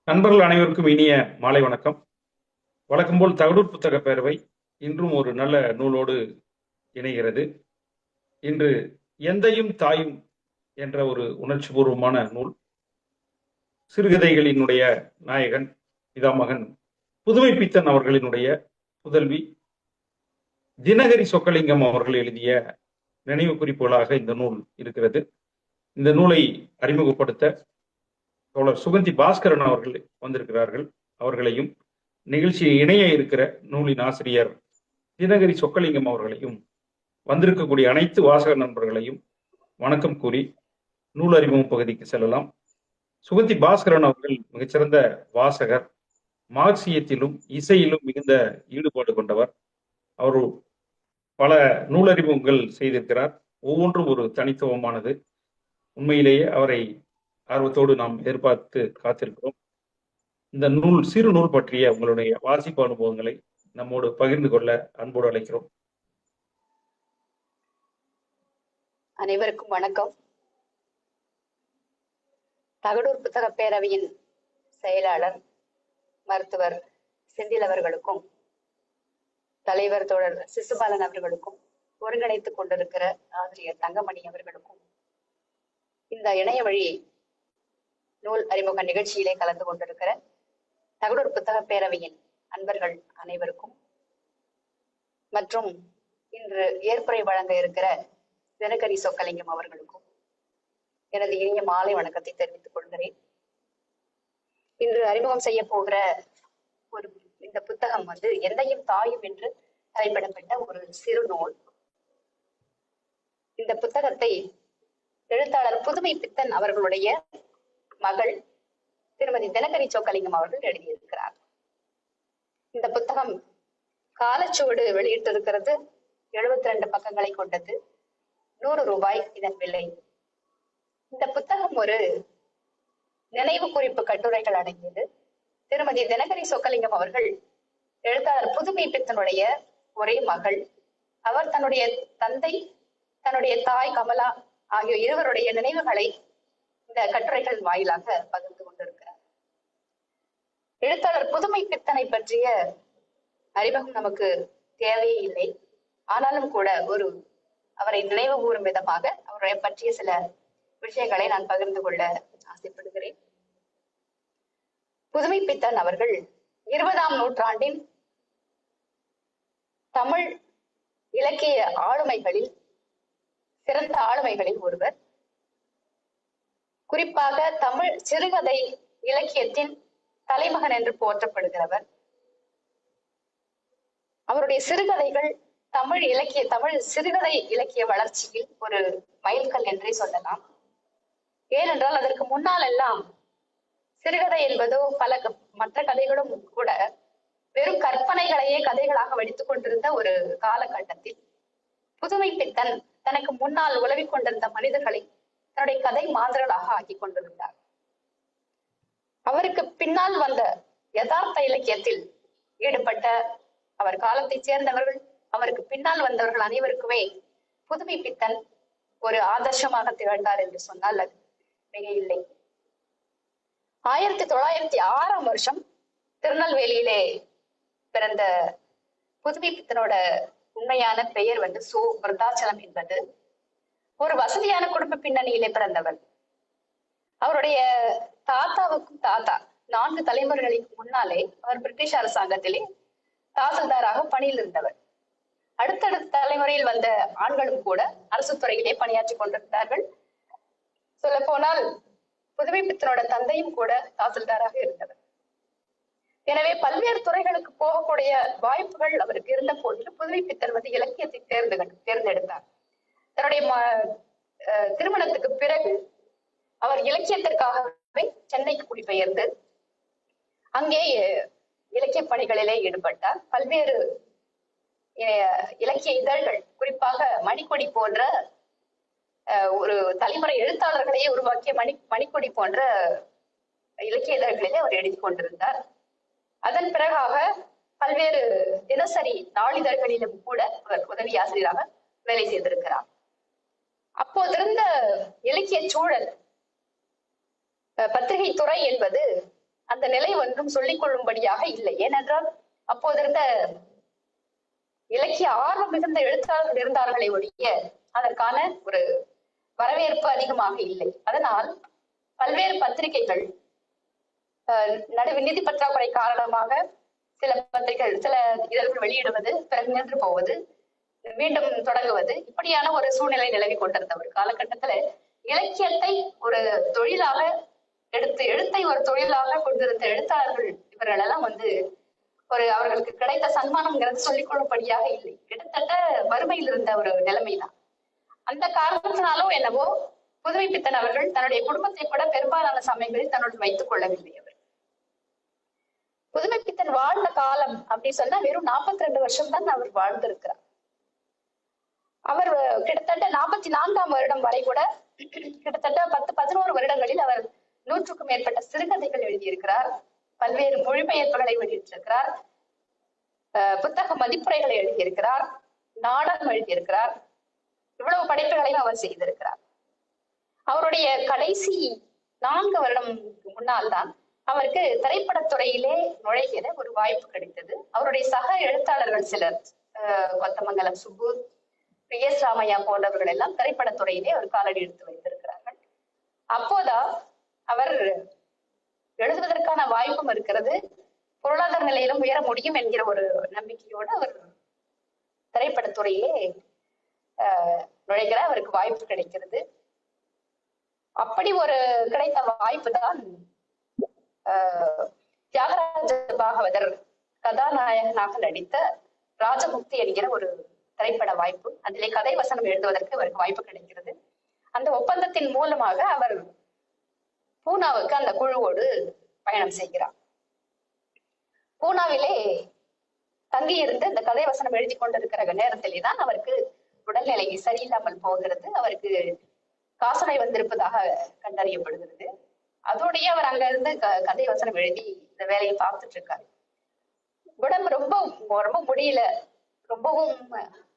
நண்பர்கள் அனைவருக்கும் இனிய மாலை வணக்கம். வழக்கம் போல் தகடூர் புத்தக பேரவை இன்றும் ஒரு நல்ல நூலோடு இணைகிறது. இன்று எந்தையும் தாயும் என்ற ஒரு உணர்ச்சிபூர்வமான நூல். சிறுகதைகளினுடைய நாயகன் பிதாமகன் புதுமை பித்தன் அவர்களினுடைய புதல்வி தினகரி சொக்கலிங்கம் அவர்கள் எழுதிய நினைவு குறிப்புகளாக இந்த நூல் இருக்கிறது. இந்த நூலை அறிமுகப்படுத்த தோழர் சுகந்தி பாஸ்கரன் அவர்கள் வந்திருக்கிறார்கள். அவர்களையும் நிகழ்ச்சியில் இணைய இருக்கிற நூலின் ஆசிரியர் தினகரி சொக்கலிங்கம் அவர்களையும் வந்திருக்கக்கூடிய அனைத்து வாசக நண்பர்களையும் வணக்கம் கூறி நூல் அறிமுகம் பகுதிக்கு செல்லலாம். சுகந்தி பாஸ்கரன் அவர்கள் மிகச்சிறந்த வாசகர், மார்க்சியத்திலும் இசையிலும் மிகுந்த ஈடுபாடு கொண்டவர். அவர் பல நூலறிமுகங்கள் செய்திருக்கிறார். ஒவ்வொன்றும் ஒரு தனித்துவமானது. உண்மையிலேயே அவரை ஆர்வத்தோடு நாம் எதிர்பார்த்து காத்திருக்கிறோம். இந்த நூல் சிறு நூல் பற்றிய உங்களுடைய வாசிப்பு அனுபவங்களை நம்மோடு பகிர்ந்து கொள்ள அன்போடு அழைக்கிறோம். அனைவருக்கும் வணக்கம். தகடூர் புத்தக பேரவையின் செயலாளர் மருத்துவர் செந்தில் அவர்களுக்கும் தலைவர் தோழர் சிசுபாலன் அவர்களுக்கும் ஒருங்கிணைத்துக் கொண்டிருக்கிற ஆசிரியர் தங்கமணி அவர்களுக்கும் இந்த இணைய வழி நூல் அறிமுக நிகழ்ச்சியிலே கலந்து கொண்டிருக்கிற தகடூர் புத்தக பேரவையின் அன்பர்கள் அனைவருக்கும் மற்றும் இன்று ஏற்புரை வழங்க இருக்கிற தினகரி சொக்கலிங்கம் அவர்களுக்கும் எனது இனிய மாலை வணக்கத்தை தெரிவித்துக் கொள்கிறேன். இன்று அறிமுகம் செய்ய போகிற இந்த புத்தகம் எந்தையும் தாயும் என்று தலைப்பிடப்பட்ட ஒரு சிறு நூல். இந்த புத்தகத்தை எழுத்தாளர் புதுமை பித்தன் அவர்களுடைய மகள் திருமதி தினகரி சொக்கலிங்கம் அவர்கள் எழுதியிருக்கிறார். இந்த புத்தகம் காலச்சுவடு வெளியிட்டிருக்கிறது. 72 பக்கங்களை கொண்டது. 100 ரூபாய் இதன் விலை. இந்த புத்தகம் ஒரு நினைவு குறிப்பு கட்டுரைகள் அடங்கியது. திருமதி தினகரி சொக்கலிங்கம் அவர்கள் எழுத்தாளர் புதுமை பித்தனுடைய ஒரே மகள். அவர் தன்னுடைய தந்தை, தன்னுடைய தாய் கமலா ஆகிய இருவருடைய நினைவுகளை இந்த கட்டுரைகள் வாயிலாக பகிர்ந்து கொண்டிருக்கிறார். எழுத்தாளர் புதுமை பித்தனை பற்றிய அறிமுகம் நமக்கு தேவையே இல்லை. ஆனாலும் கூட அவரை நினைவு கூறும் விதமாக அவரை பற்றிய சில விஷயங்களை நான் பகிர்ந்து கொள்ள ஆசைப்படுகிறேன். புதுமை பித்தன் அவர்கள் 20ஆம் நூற்றாண்டின் தமிழ் இலக்கிய ஆளுமைகளில் சிறந்த ஆளுமைகளில் ஒருவர். குறிப்பாக தமிழ் சிறுகதை இலக்கியத்தின் தலைமகன் என்று போற்றப்படுகிறவர். அவருடைய சிறுகதைகள் தமிழ் சிறுகதை இலக்கிய வளர்ச்சியில் ஒரு மைல்கல் என்றே சொல்லலாம். ஏனென்றால் அதற்கு முன்னால் எல்லாம் சிறுகதை என்பதோ பல மற்ற கதைகளும் கூட வெறும் கற்பனைகளையே கதைகளாக வடித்துக் கொண்டிருந்த ஒரு காலகட்டத்தில் புதுமை பித்தன் தனக்கு முன்னால் உலவிக் கொண்டிருந்த மனிதர்களை தன்னுடைய கதை மாந்தர்களாக ஆக்கி கொண்டிருந்தார். அவருக்கு பின்னால் வந்த யதார்த்த இலக்கியத்தில் ஈடுபட்ட அவர் காலத்தைச் சேர்ந்தவர்கள், அவருக்கு பின்னால் வந்தவர்கள் அனைவருக்குமே புதுமை பித்தன் ஒரு ஆதர்சமாக திகழ்ந்தார் என்று சொன்னால் அது மிக இல்லை. 1906ஆம் வருஷம் திருநெல்வேலியிலே பிறந்த புதுமை பித்தனோட உண்மையான பெயர் சோ விருத்தாச்சலம் என்பது. ஒரு வசதியான குடும்ப பின்னணியிலே பிறந்தவர். அவருடைய தாத்தாவுக்கும் தாத்தா 4 தலைமுறைகளுக்கு முன்னாலே அவர் பிரிட்டிஷ் அரசாங்கத்திலே தாசில்தாராக பணியில் இருந்தவர். அடுத்தடுத்த தலைமுறையில் வந்த ஆண்களும் கூட அரசு துறையிலே பணியாற்றி கொண்டிருந்தார்கள். சொல்ல போனால் புதுமை பித்தனோட தந்தையும் கூட தாசில்தாராக இருந்தவர். எனவே பல்வேறு துறைகளுக்கு போகக்கூடிய வாய்ப்புகள் அவருக்கு இருந்த போதிலும் புதுமை பித்தன் இலக்கியத்தை தேர்ந்தெடுத்தார். தன்னுடைய திருமணத்துக்கு பிறகு அவர் இலக்கியத்திற்காகவே சென்னைக்கு குடிபெயர்ந்து அங்கே இலக்கிய பணிகளிலே ஈடுபட்டார். பல்வேறு இலக்கிய இதழ்கள், குறிப்பாக மணிக்கொடி போன்ற ஒரு தலைமுறை எழுத்தாளர்களையே உருவாக்கிய மணிக்கொடி போன்ற இலக்கிய இதழ்களிலே அவர் எழுதி கொண்டிருந்தார். அதன் பிறகாக பல்வேறு தினசரி நாளிதழ்களிலும் கூட அவர் உதவி ஆசிரியராக வேலை செய்திருக்கிறார். அப்போதிருந்த இலக்கிய சூழல், பத்திரிகை துறை என்பது அந்த நிலை ஒன்றும் சொல்லிக் கொள்ளும்படியாக இல்லை. ஏனென்றால் அப்போது இருந்த இலக்கிய ஆர்வம் மிகுந்த எழுத்தாளர்கள் இருந்தார்களே ஒழிய அதற்கான ஒரு வரவேற்பு அதிகமாக இல்லை. அதனால் பல்வேறு பத்திரிகைகள் நடுவு நிதி பற்றாக்குறை காரணமாக சில பத்திரிகைகள் சில இதழ்கள் வெளியிடுவது, பிறகு நின்று போவது, மீண்டும் தொடங்குவது, இப்படியான ஒரு சூழ்நிலை நிலவி கொண்டிருந்த ஒரு காலகட்டத்துல இலக்கியத்தை ஒரு தொழிலாக எடுத்து, எழுத்தை ஒரு தொழிலாக கொண்டிருந்த எழுத்தாளர்கள் இவர்கள் எல்லாம் ஒரு அவர்களுக்கு கிடைத்த சன்மானம்ங்கிறது சொல்லிக் கொள்ளும்படியாக இல்லை. கிட்டத்தட்ட வறுமையில் இருந்த ஒரு நிலைமைதான். அந்த காரணத்தினாலோ என்னவோ புதுமைப்பித்தன் அவர்கள் தன்னுடைய குடும்பத்தை கூட பெரும்பாலான சமயங்களில் தன்னுடன் வைத்துக் கொள்ளவில்லை. அவர் புதுமைப்பித்தன் வாழ்ந்த காலம் அப்படி சொன்னா வெறும் 42 வருஷம் தான் அவர் வாழ்ந்திருக்கிறார். அவர் கிட்டத்தட்ட 44ஆம் வருடம் வரை கூட கிட்டத்தட்ட 10-11 வருடங்களில் அவர் 100க்கும் மேற்பட்ட சிறுகதைகள் எழுதியிருக்கிறார். பல்வேறு மொழிபெயர்ப்புகளை வெளியிட்டிருக்கிறார். புத்தக மதிப்புரைகளை எழுதியிருக்கிறார். நாடகம் எழுதியிருக்கிறார். இவ்வளவு படைப்புகளையும் அவர் செய்திருக்கிறார். அவருடைய கடைசி 4 வருடம் முன்னால் தான் அவருக்கு திரைப்படத்துறையிலே நுழைகிற ஒரு வாய்ப்பு கிடைத்தது. அவருடைய சக எழுத்தாளர்கள் சிலர், கொத்தமங்கலம் சுப்பு, எஸ் ராமையா போன்றவர்கள் எல்லாம் திரைப்படத்துறையிலே ஒரு காலடி எடுத்து வைத்திருக்கிறார்கள். அப்போதான் அவர் எழுதுவதற்கான வாய்ப்பும் இருக்கிறது, பொருளாதார நிலையிலும் உயர முடியும் என்கிற ஒரு நம்பிக்கையோடு அவர் திரைப்படத்துறையிலே நுழைகிற அவருக்கு வாய்ப்பு கிடைக்கிறது. அப்படி ஒரு கிடைத்த வாய்ப்பு தான் தியாகராஜ பாகவதர் கதாநாயகனாக நடித்த ராஜமுக்தி என்கிற ஒரு திரைப்பட வாய்ப்பு. அதிலே கதை வசனம் எழுதுவதற்கு அவருக்கு வாய்ப்பு கிடைக்கிறது. அந்த ஒப்பந்தத்தின் மூலமாக அவர் பூனாவுக்கு அந்த குழுவோடு பயணம் செய்கிறார். பூனாவிலே தங்கியிருந்து இந்த கதை வசனம் எழுதி கொண்டிருக்கிற நேரத்திலே தான் அவருக்கு உடல்நிலை சரியில்லாமல் போகிறது. அவருக்கு காசநோய் வந்திருப்பதாக கண்டறியப்படுகிறது. அதோடய அவர் அங்க இருந்து கதை வசனம் எழுதி இந்த வேலையை பார்த்துட்டு இருக்காரு. உடம்பு ரொம்ப ரொம்ப முடியல, ரொம்பவும்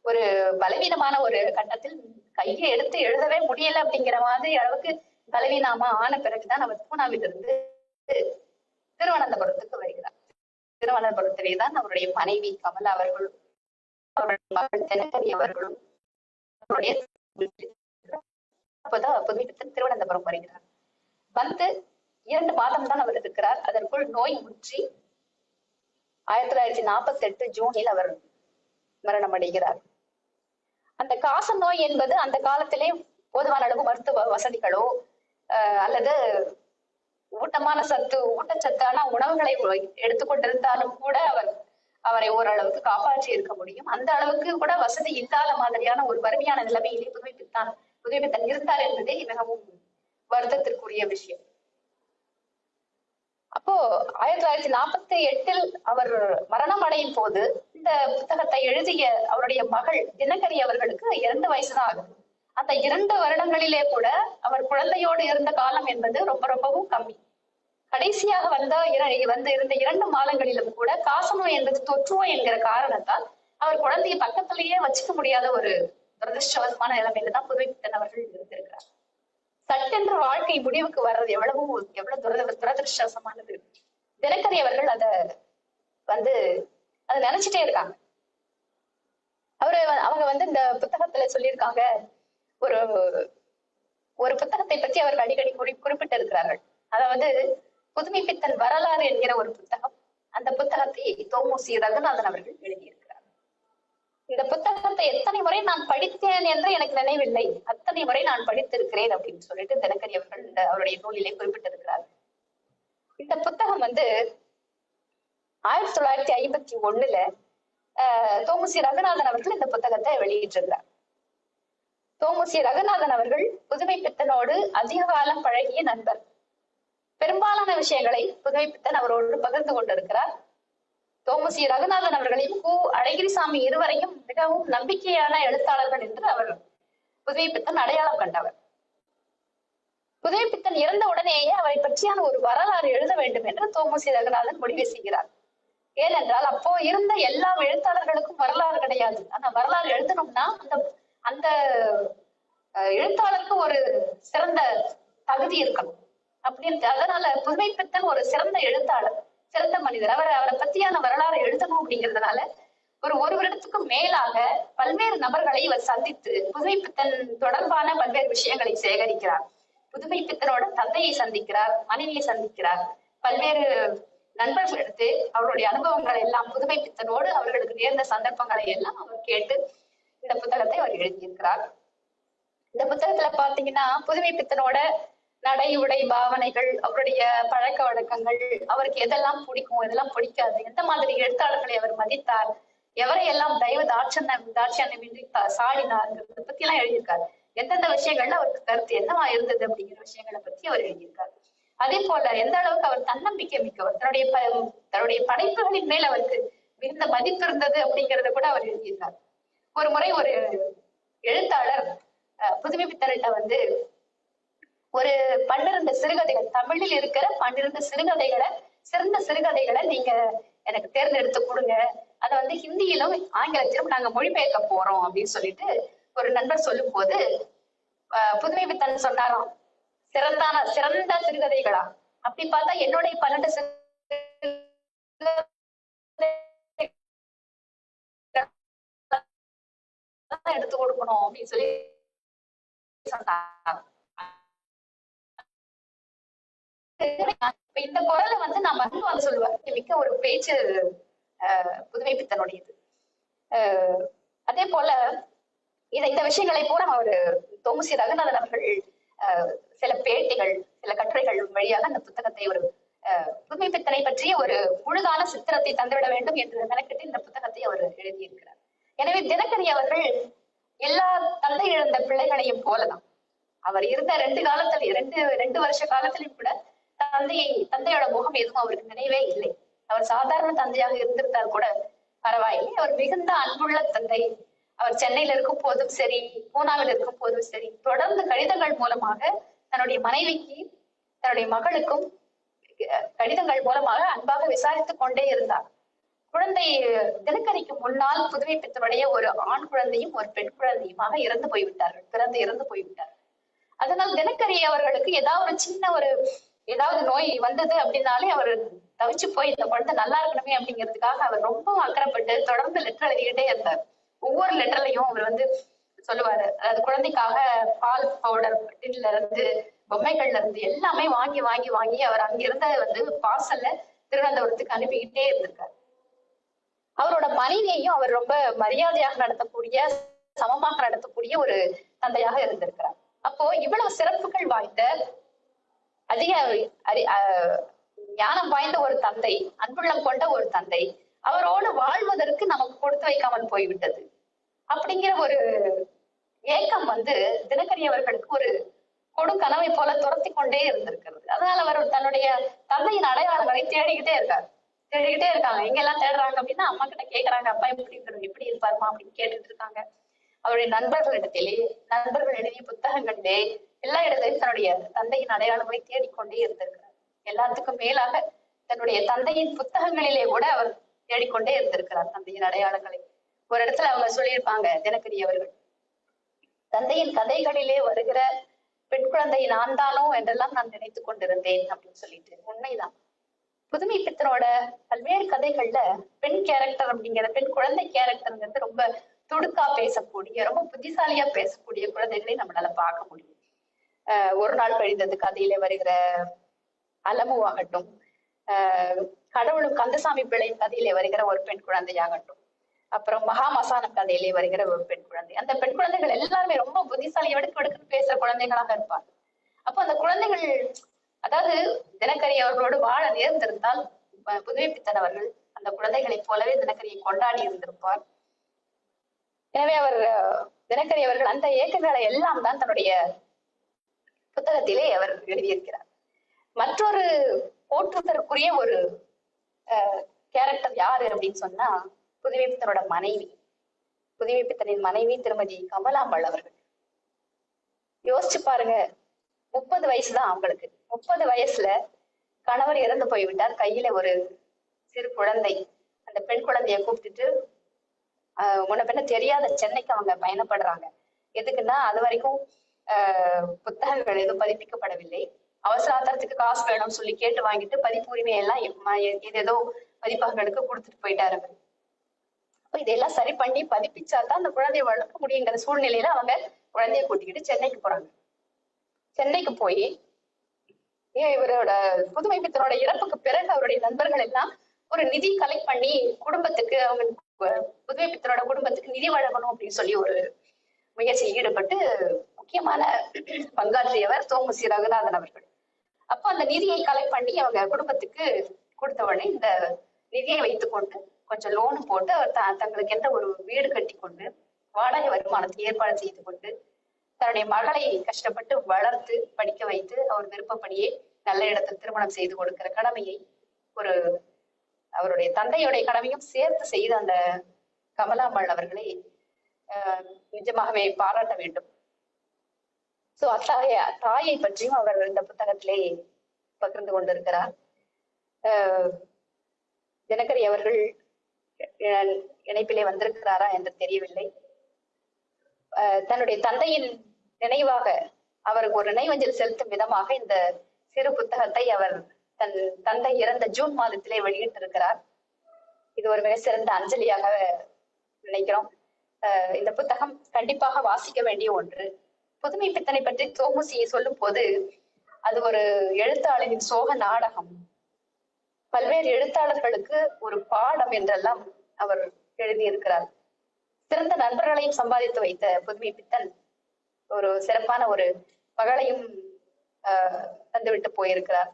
ஒரு பலவீனமான ஒரு கட்டத்தில் கையை எடுத்து எழுதவே முடியல அப்படிங்கிற மாதிரி அளவுக்கு பலவீனமா ஆன பிறகுதான் அவர் பூனாவிலிருந்து திருவனந்தபுரத்துக்கு வருகிறார். திருவனந்தபுரத்திலே தான் அவருடைய மனைவி கமலா அவர்களும் அவருடைய மகள் தினகரி அவர்களும் அவருடைய அப்போதான் புதுமைப்பித்தன் திருவனந்தபுரம் வருகிறார். 2 மாதம் தான் அவர் இருக்கிறார். அதற்குள் நோய் முற்றி 1948 ஜூனில் அவர் மரணம் அடைகிறார். அந்த காச நோய் என்பது அந்த காலத்திலே போதுமான அளவு மருத்துவ வசதிகளோ அல்லது ஊட்டச்சத்தான உணவுகளை எடுத்துக்கொண்டிருந்தாலும் கூட அவரை ஓரளவுக்கு காப்பாற்றி இருக்க முடியும். அந்த அளவுக்கு கூட வசதி இல்லாத மாதிரியான ஒரு வறுமையான நிலைமையிலே புதுமைப்பித்தன் இருந்தார் என்பதே மிகவும் வருத்தத்திற்குரிய விஷயம். அப்போ 1948 அவர் மரணம் அடையும் போது இந்த புத்தகத்தை எழுதிய அவருடைய மகள் தினகரி அவர்களுக்கு 2 வயசுதான் ஆகும். அந்த 2 வருடங்களிலே கூட அவர் குழந்தையோடு இருந்த காலம் என்பது ரொம்ப ரொம்பவும் கம்மி. கடைசியாக இருந்த 2 மாதங்களிலும் கூட காசநோய் என்பது தொற்றுவோம் என்கிற காரணத்தால் அவர் குழந்தைய பக்கத்திலேயே வச்சுக்க முடியாத ஒரு துரதிருஷ்டவசமான நிலைமையில தான் புதுமைப்பித்தன் அவர்கள் இருந்திருக்கிறார். சட்டென்று வாழ்க்கை முடிவுக்கு வர்றது எவ்வளவு துரதிருஷ்டவசமானது. தினகரி அவர்கள் அதை நினைச்சிட்டே இருக்காங்க. அவங்க இந்த புத்தகத்துல சொல்லியிருக்காங்க, ஒரு புத்தகத்தை பற்றி அவர்கள் அடிக்கடி குறிப்பிட்டு இருக்கிறார்கள். அதாவது புதுமைப்பித்தன் வரலாறு என்கிற ஒரு புத்தகம். அந்த புத்தகத்தை தோமுசி ரகுநாதன் அவர்கள் எழுதியிருக்கிறார். இந்த புத்தகத்தை எத்தனை முறை நான் படித்தேன் என்று எனக்கு நினைவில்லை, அத்தனை முறை நான் படித்திருக்கிறேன் அப்படின்னு சொல்லிட்டு தினகரி அவர்கள் அவருடைய நூலிலே குறிப்பிட்டிருக்கிறார். இந்த புத்தகம் 1951 தோமுசி ரகுநாதன் அவர்கள் இந்த புத்தகத்தை வெளியிட்டிருக்கிறார். தோமுசி ரகுநாதன் அவர்கள் புதுமைப்பித்தனோடு அதிக காலம் பழகிய நண்பர். பெரும்பாலான விஷயங்களை புதுமைப்பித்தன் அவரோடு பகிர்ந்து கொண்டிருக்கிறார். தோமுசி ரகுநாதன் அவர்களையும் அழகிரிசாமி இருவரையும் மிகவும் நம்பிக்கையான எழுத்தாளர்கள் என்று அவர் புதுமைப்பித்தன் அடையாளம் கண்டவர். புதுமைப்பித்தன் இறந்த உடனேயே அவரை பற்றியான ஒரு வரலாறு எழுத வேண்டும் என்று தோமுசி ரகுநாதன் முடிவு செய்கிறார். ஏனென்றால் அப்போ இருந்த எல்லா எழுத்தாளர்களுக்கும் வரலாறு கிடையாது. ஆனா வரலாறு எழுதணும்னா அந்த எழுத்தாளருக்கு ஒரு சிறந்த தகுதி இருக்கணும். அப்படின்ட்டு. அதனால புதுமை பித்தன் ஒரு சிறந்த எழுத்தாளர், சிறந்த மனிதர். அவரை பத்தியான வரலாறு எழுதணும் அப்படிங்கிறதுனால ஒரு வருடத்துக்கும் மேலாக பல்வேறு நபர்களை இவர் சந்தித்து புதுமை பித்தன் தொடர்பான பல்வேறு விஷயங்களை சேகரிக்கிறார். புதுமை பித்தனோட தந்தையை சந்திக்கிறார், மனைவியை சந்திக்கிறார், பல்வேறு நண்பர்கள் எடுத்து அவருடைய அனுபவங்களை எல்லாம் புதுமை பித்தனோடு அவர்களுக்கு நேர்ந்த சந்தர்ப்பங்களை எல்லாம் அவர் கேட்டு இந்த புத்தகத்தை அவர் எழுதியிருக்கிறார். இந்த புத்தகத்துல பாத்தீங்கன்னா புதுமை பித்தனோட நடை உடை பாவனைகள், அவருடைய பழக்க வழக்கங்கள், அவருக்கு எதெல்லாம் பிடிக்கும் எதெல்லாம் பிடிக்காது, எந்த மாதிரி எழுத்தாளர்களை அவர் மதித்தார், எவரையெல்லாம் தயவு தாட்சண்யமின்றி சாடினார்ங்கிறத பத்தி எல்லாம் எழுதியிருக்காரு. எந்தெந்த விஷயங்கள்ல அவருக்கு கருத்து என்னவா இருந்தது அப்படிங்கிற விஷயங்களை பத்தி அவர் எழுதியிருக்காரு. அதே போல எந்த அளவுக்கு அவர் தன்னம்பிக்கை மிக்கவர், தன்னுடைய படைப்புகளின் மேல் அவருக்கு மிகுந்த மதிப்பு இருந்தது அப்படிங்கிறத கூட அவர் எழுதியிருக்கார். ஒரு முறை ஒரு எழுத்தாளர் புதுமை பித்தன்கிட்ட வந்து ஒரு 12 சிறுகதைகள், தமிழில் இருக்கிற 12 சிறுகதைகளை, சிறந்த சிறுகதைகளை நீங்க எனக்கு தேர்ந்தெடுத்து கொடுங்க, அதை வந்து ஹிந்தியிலும் ஆங்கிலத்திலும் நாங்க மொழிபெயர்க்க போறோம் அப்படின்னு சொல்லிட்டு ஒரு நண்பர் சொல்லும் போது புதுமை பித்தன் சொன்னாராம், சிறந்த சிறுகதைகளா? அப்படி பார்த்தா என்னுடைய 12 எடுத்து கொடுக்கணும் அப்படின்னு சொல்லி சொன்னார். இந்த குரலை வந்து நான் வந்து சொல்லுவேன், மிக்க ஒரு பேச்சு புதுமை பித்தனுடையது. அதே போல இந்த விஷயங்களை பூரா அவரு தொகுசி ரகுநாதன் அவர்கள் சில பேட்டிகள், சில கட்டுரைகள் வழியாக அந்த புத்தகத்தை ஒரு புதுமை பித்தனை பற்றிய ஒரு முழுதான சித்திரத்தை தந்துவிட வேண்டும் என்று மெனக்கிட்டு இந்த புத்தகத்தை அவர் எழுதியிருக்கிறார். எனவே தினகரி அவர்கள் எல்லா தந்தை இழந்த பிள்ளைகளையும் போலதான் அவர் இருந்த ரெண்டு வருஷ காலத்திலும் கூட தந்தையோட முகம் எதுவும் அவருக்கு நினைவே இல்லை. அவர் சாதாரண தந்தையாக இருந்திருந்தால் கூட பரவாயில்லை. அவர் மிகுந்த அன்புள்ள தந்தை. அவர் சென்னையில இருக்கும் போதும் சரி, பூனாவில் இருக்கும் போதும் சரி, தொடர்ந்து கடிதங்கள் மூலமாக தன்னுடைய மனைவிக்கு, தன்னுடைய மகளுக்கும் கடிதங்கள் மூலமாக அன்பாக விசாரித்துக் கொண்டே இருந்தார். குழந்தை தினகரிக்கு முன்னால் புதுமை பித்தனுடைய ஒரு ஆண் குழந்தையும் ஒரு பெண் குழந்தையுமாக இறந்து போய்விட்டார்கள். அதனால் தினகரி அவர்களுக்கு ஏதாவது நோய் வந்தது அப்படின்னாலே அவர் தவிச்சு போய் இந்த குழந்தை நல்லா இருக்கணுமே அப்படிங்கிறதுக்காக அவர் ரொம்ப அக்கறைப்பட்டு தொடர்ந்து லெட்டர் எழுதிக்கிட்டே இருந்தார். ஒவ்வொரு லெட்டர்லையும் அவர் வந்து சொல்லுவாரு, அதாவது குழந்தைக்காக பால் பவுடர் டின்ல இருந்து, பொம்மைகள்ல இருந்து எல்லாமே வாங்கி அவர் அங்கிருந்த வந்து பார்சல்ல திருவனந்தபுரத்துக்கு அனுப்பிக்கிட்டே இருந்திருக்காரு. அவரோட மனைவியையும் அவர் ரொம்ப மரியாதையாக நடத்தக்கூடிய, சமமாக நடத்தக்கூடிய ஒரு தந்தையாக இருந்திருக்கிறார். அப்போ இவ்வளவு சிறப்புகள் வாய்ந்த, அதிக ஞானம் வாய்ந்த ஒரு தந்தை, அன்புள்ளம் கொண்ட ஒரு தந்தை அவரோடு வாழ்வதற்கு நமக்கு கொடுத்து வைக்காமல் போய்விட்டது அப்படிங்கிற ஒரு ஏக்கம் வந்து தினகரி அவர்களுக்கு ஒரு கொடுக்கனவை போல துரத்தி கொண்டே இருந்திருக்கிறது. அதனால அவர் தன்னுடைய தந்தையின் அடையாளங்களை தேடிக்கிட்டே இருக்காங்க. எங்கெல்லாம் தேடுறாங்க அப்படின்னா, அம்மா கிட்ட கேட்கறாங்க, அப்பா எப்படி இருப்பாருமா அப்படின்னு கேட்டுட்டு இருக்காங்க. அவருடைய நண்பர்கள் எழுதிய புத்தகங்களிலே எல்லா இடத்திலும் தன்னுடைய தந்தையின் அடையாளங்களை தேடிக்கொண்டே இருந்திருக்கிறார். எல்லாத்துக்கும் மேலாக தன்னுடைய தந்தையின் புத்தகங்களிலே கூட அவர் தேடிக்கொண்டே இருந்திருக்கிறார் தந்தையின் அடையாளங்களை. ஒரு இடத்துல அவங்க சொல்லியிருப்பாங்க, தினகரி அவர்கள், தந்தையின் கதைகளிலே வருகிற பெண் குழந்தை நான் தானோ என்றெல்லாம் நான் நினைத்து கொண்டிருந்தேன் அப்படின்னு சொல்லிட்டு. உண்மைதான். புதுமை பித்தனோட பல்வேறு கதைகள்ல பெண் கேரக்டர் அப்படிங்கிற, பெண் குழந்தை கேரக்டர்ங்கிறது ரொம்ப துடுக்கா பேசக்கூடிய, ரொம்ப புத்திசாலியா பேசக்கூடிய குழந்தைகளை நம்மளால பார்க்க முடியும். ஒரு நாள் கழிந்தது கதையில வருகிற அலமு ஆகட்டும், கடவுளும் கந்தசாமி பிள்ளையின் கதையிலே வருகிற ஒரு பெண் குழந்தையாகட்டும், அப்புறம் மகாமசான கதையிலே வருகிற ஒரு பெண் குழந்தை, அந்த பெண் குழந்தைகள் எல்லாருமே ரொம்ப புத்திசாலி, எடுக்கு பேசுற குழந்தைகளாக இருப்பாங்க. அப்போ அந்த குழந்தைகள், அதாவது தினகரி அவர்களோடு வாழ நேர்ந்திருந்தால் புதுமை பித்தன் அவர்கள் அந்த குழந்தைகளைப் போலவே தினகரியை கொண்டாடி இருந்திருப்பார். எனவே தினகரி அவர்கள் அந்த ஏக்கங்களை எல்லாம் தான் தன்னுடைய புத்தகத்திலே அவர் எழுதியிருக்கிறார். மற்றொரு போற்றுதற்குரிய ஒரு கேரக்டர் யாரு அப்படின்னு சொன்னா, புதுமை பித்தனோட மனைவி, புதுமை பித்தனின் மனைவி திருமதி கமலாம்பாள் அவர்கள். யோசிச்சு பாருங்க, 30 வயசுதான் அவங்களுக்கு. 30 வயசுல கணவர் இறந்து போய்விட்டார். கையில ஒரு சிறு குழந்தை. அந்த பெண் குழந்தைய கூப்பிட்டுட்டு முன்ன பின்ன தெரியாத சென்னைக்கு அவங்க பயணப்படுறாங்க. எதுக்குன்னா, அது வரைக்கும் புத்தகங்கள் எதுவும் பதிப்பிக்கப்படவில்லை. அவசர ஆத்திரத்துக்கு காசு வேணும்னு சொல்லி கேட்டு வாங்கிட்டு பதிப்பு உரிமை எல்லாம் ஏதோ பதிப்பகங்களுக்கு கொடுத்துட்டு போயிட்டாரு. இதெல்லாம் சரி பண்ணி பதிப்பிச்சாதான் அந்த குழந்தைய வளர்க்க முடியுங்கிற சூழ்நிலையில அவங்க குழந்தைய கூட்டிக்கிட்டு சென்னைக்கு போறாங்க. சென்னைக்கு போய் இவரோட புதுமை பித்தனோட இறப்புக்கு பிறகு அவருடைய நண்பர்கள் எல்லாம் ஒரு நிதி கலெக்ட் பண்ணி குடும்பத்துக்கு, அவங்க புதுமை பித்தனோட குடும்பத்துக்கு நிதி வழங்கணும் அப்படின்னு சொல்லி ஒரு முயற்சியில் ஈடுபட்டு முக்கியமான பங்காற்றியவர் தோமுசி ரகுநாதன் அவர்கள். அப்போ அந்த நிதியை கலெக்ட் பண்ணி அவங்க குடும்பத்துக்கு கொடுத்த உடனே இந்த நிதியை வைத்துக்கொண்டு கொஞ்சம் லோன் போட்டு அவர் தங்களுக்கு எந்த ஒரு வீடு கட்டி கொண்டு வாடகை வருமானத்தை ஏற்பாடு செய்து கொண்டு தன்னுடைய மகளை கஷ்டப்பட்டு வளர்த்து படிக்க வைத்து அவர் விருப்பப்படியே நல்ல இடத்தில் திருமணம் செய்து கொடுக்கிற கடமையை, ஒரு அவருடைய தந்தையுடைய கடமையும் சேர்த்து செய்த அந்த கமலாம்பாள் அவர்களை நிஜமாகவே பாராட்ட வேண்டும். சோ அத்தகைய தாயை பற்றியும் அவர் இந்த புத்தகத்திலே பகிர்ந்து கொண்டிருக்கிறார். தினகரி அவர்கள் இணைப்பிலே வந்திருக்கிறாரா என்று தெரியவில்லை. தன்னுடைய தந்தையின் நினைவாக அவருக்கு ஒரு நினைவஞ்சல் செலுத்தும் விதமாக இந்த சிறு புத்தகத்தை அவர் தன் தந்தை இறந்த ஜூன் மாதத்திலே வெளியிட்டிருக்கிறார். இது ஒரு மிக சிறந்த அஞ்சலியாக நினைக்கிறோம். இந்த புத்தகம் கண்டிப்பாக வாசிக்க வேண்டிய ஒன்று. புதுமை பித்தனை பற்றி தோமுசியை சொல்லும் போது அது ஒரு எழுத்தாளரின் சோக நாடகம், பல்வேறு எழுத்தாளர்களுக்கு ஒரு பாடம் என்றெல்லாம் அவர் எழுதியிருக்கிறார். சிறந்த நண்பர்களையும் சம்பாதித்து வைத்த புதுமை பித்தன் ஒரு சிறப்பான ஒரு மகளையும் தந்துவிட்டு போயிருக்கிறார்.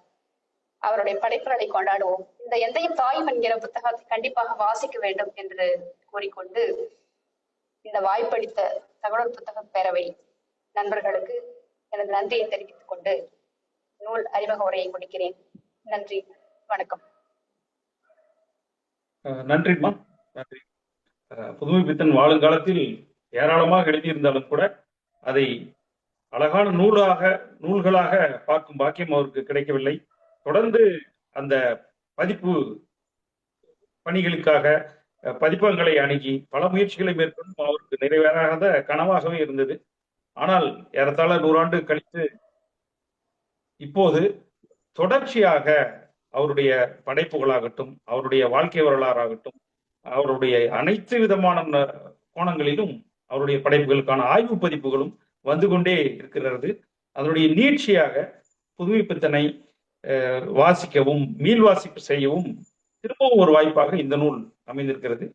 அவருடைய படைப்புகளை கொண்டாடுவோம். இந்த எந்தையும் தாயும் என்கிற புத்தகத்தை கண்டிப்பாக வாசிக்க வேண்டும் என்று கூறிக்கொண்டு இந்த வாய்ப்பளித்த தகவல் புத்தக பேரவை நண்பர்களுக்கு எனது நன்றியை தெரிவித்துக் கொண்டு நூல் அறிமுக உரையை முடிக்கிறேன். நன்றி, வணக்கம். நன்றிம்மா, நன்றி. புதுமை பித்தன் வாழுங்காலத்தில் ஏராளமாக எழுதியிருந்தாலும் கூட அதை அழகான நூல்களாக பார்க்கும் பாக்கியம் அவருக்கு கிடைக்கவில்லை. தொடர்ந்து அந்த பதிப்பு பணிகளுக்காக பதிப்பகங்களை அணுகி பல முயற்சிகளை மேற்கொண்டும் அவருக்கு நிறைவேறாத கனவாகவே இருந்தது. ஆனால் ஏறத்தாழ 100 ஆண்டு கழித்து இப்போது தொடர்ச்சியாக அவருடைய படைப்புகளாகட்டும், அவருடைய வாழ்க்கை வரலாறாகட்டும், அவருடைய அனைத்து விதமான கோணங்களிலும் அவருடைய படைப்புகளுக்கான ஆய்வு பதிப்புகளும் வந்து கொண்டே இருக்கிறது. அதனுடைய நீட்சியாக புதுமை பித்தனை வாசிக்கவும் மீள் வாசிப்பு செய்யவும் திரும்பவும் ஒரு வாய்ப்பாக இந்த நூல் அமைந்திருக்கிறது.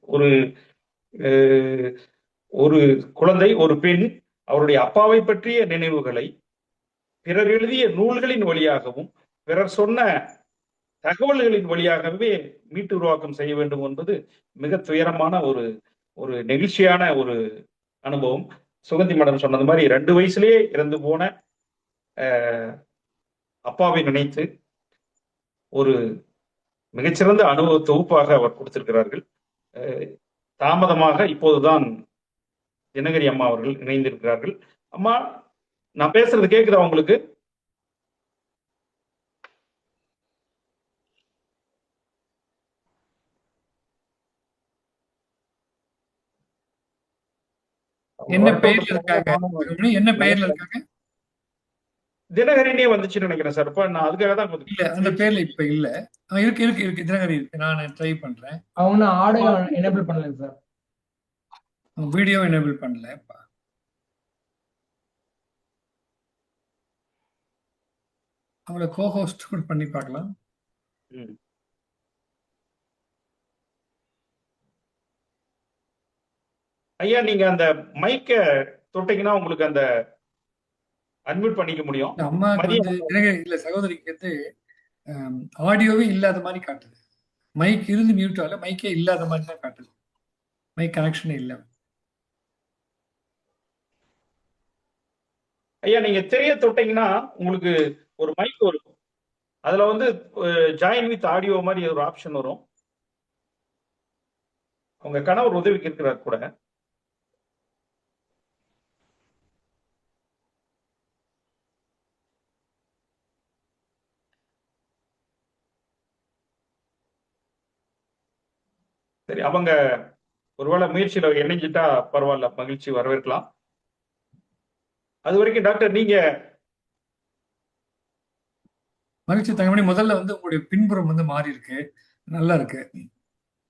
ஒரு குழந்தை, ஒரு பெண் அவருடைய அப்பாவை பற்றிய நினைவுகளை பிறர் எழுதிய நூல்களின் வழியாகவும் பிறர் சொன்ன தகவல்களின் வழியாகவே மீட்டு உருவாக்கம் செய்ய வேண்டும் என்பது மிக துயரமான ஒரு நெகிழ்ச்சியான ஒரு அனுபவம். சுகந்தி மேடம் சொன்னது மாதிரி 2 வயசுலேயே இறந்து போன அப்பாவை நினைத்து ஒரு மிகச்சிறந்த அனுபவ தொகுப்பாக அவர் கொடுத்திருக்கிறார்கள். தாமதமாக இப்போதுதான் தினகரி அம்மா அவர்கள் இணைந்திருக்கிறார்கள். அம்மா, நான் பேசுறது கேக்குதா உங்களுக்கு? என்ன பெயர்ல இருக்காங்க? என்ன பெயர்ல இருக்காங்க? தினகரினே வந்துச்சுன்னு நினைக்கிறேன் சார். இப்ப நான் அதுக்காக தான் இல்ல, அந்த பேர்ல இப்ப இல்ல. இருக்கு தினகரி இருக்கு. நான் ட்ரை பண்றேன். அவங்க ஆடியோ எனேபிள் பண்ணல சார், வீடியோ எனேபிள் பண்ணல. அவங்கள கோஹோஸ்ட் கூட பண்ணி பார்க்கலாம். ஐயா, நீங்க அந்த மைக்க தொட்டீங்கன்னா உங்களுக்கு அந்த அன்மியூட் பண்ணிக்க முடியும். அம்மாக்கு இல்ல, சகோதரிக்கு வந்து ஆடியோவே இல்லாத மாதிரி காட்டுது. மைக் இருந்து மியூட் ஆகல, மைக்கே இல்லாத மாதிரி தான் காட்டுது. மைக் கனெக்ஷனே இல்ல. ஐயா, நீங்க தெரிய தொட்டீங்கன்னா உங்களுக்கு ஒரு மைக் வரும். அதுல வந்து ஜாயின் வித் ஆடியோ மாதிரி ஒரு ஆப்ஷன் வரும். உங்க கணவர் உதவிக்கு இருக்கிறார் கூட. சரி, அவங்க ஒருவேளை முயற்சியில இணைஞ்சிட்டா பரவாயில்ல, மகிழ்ச்சி, வரவேற்கலாம். அது வரைக்கும் டாக்டர், நீங்க மகிழ்ச்சி தங்கமணி. முதல்ல வந்து உங்களுடைய பின்புறம் வந்து மாறி இருக்கு, நல்லா இருக்கு.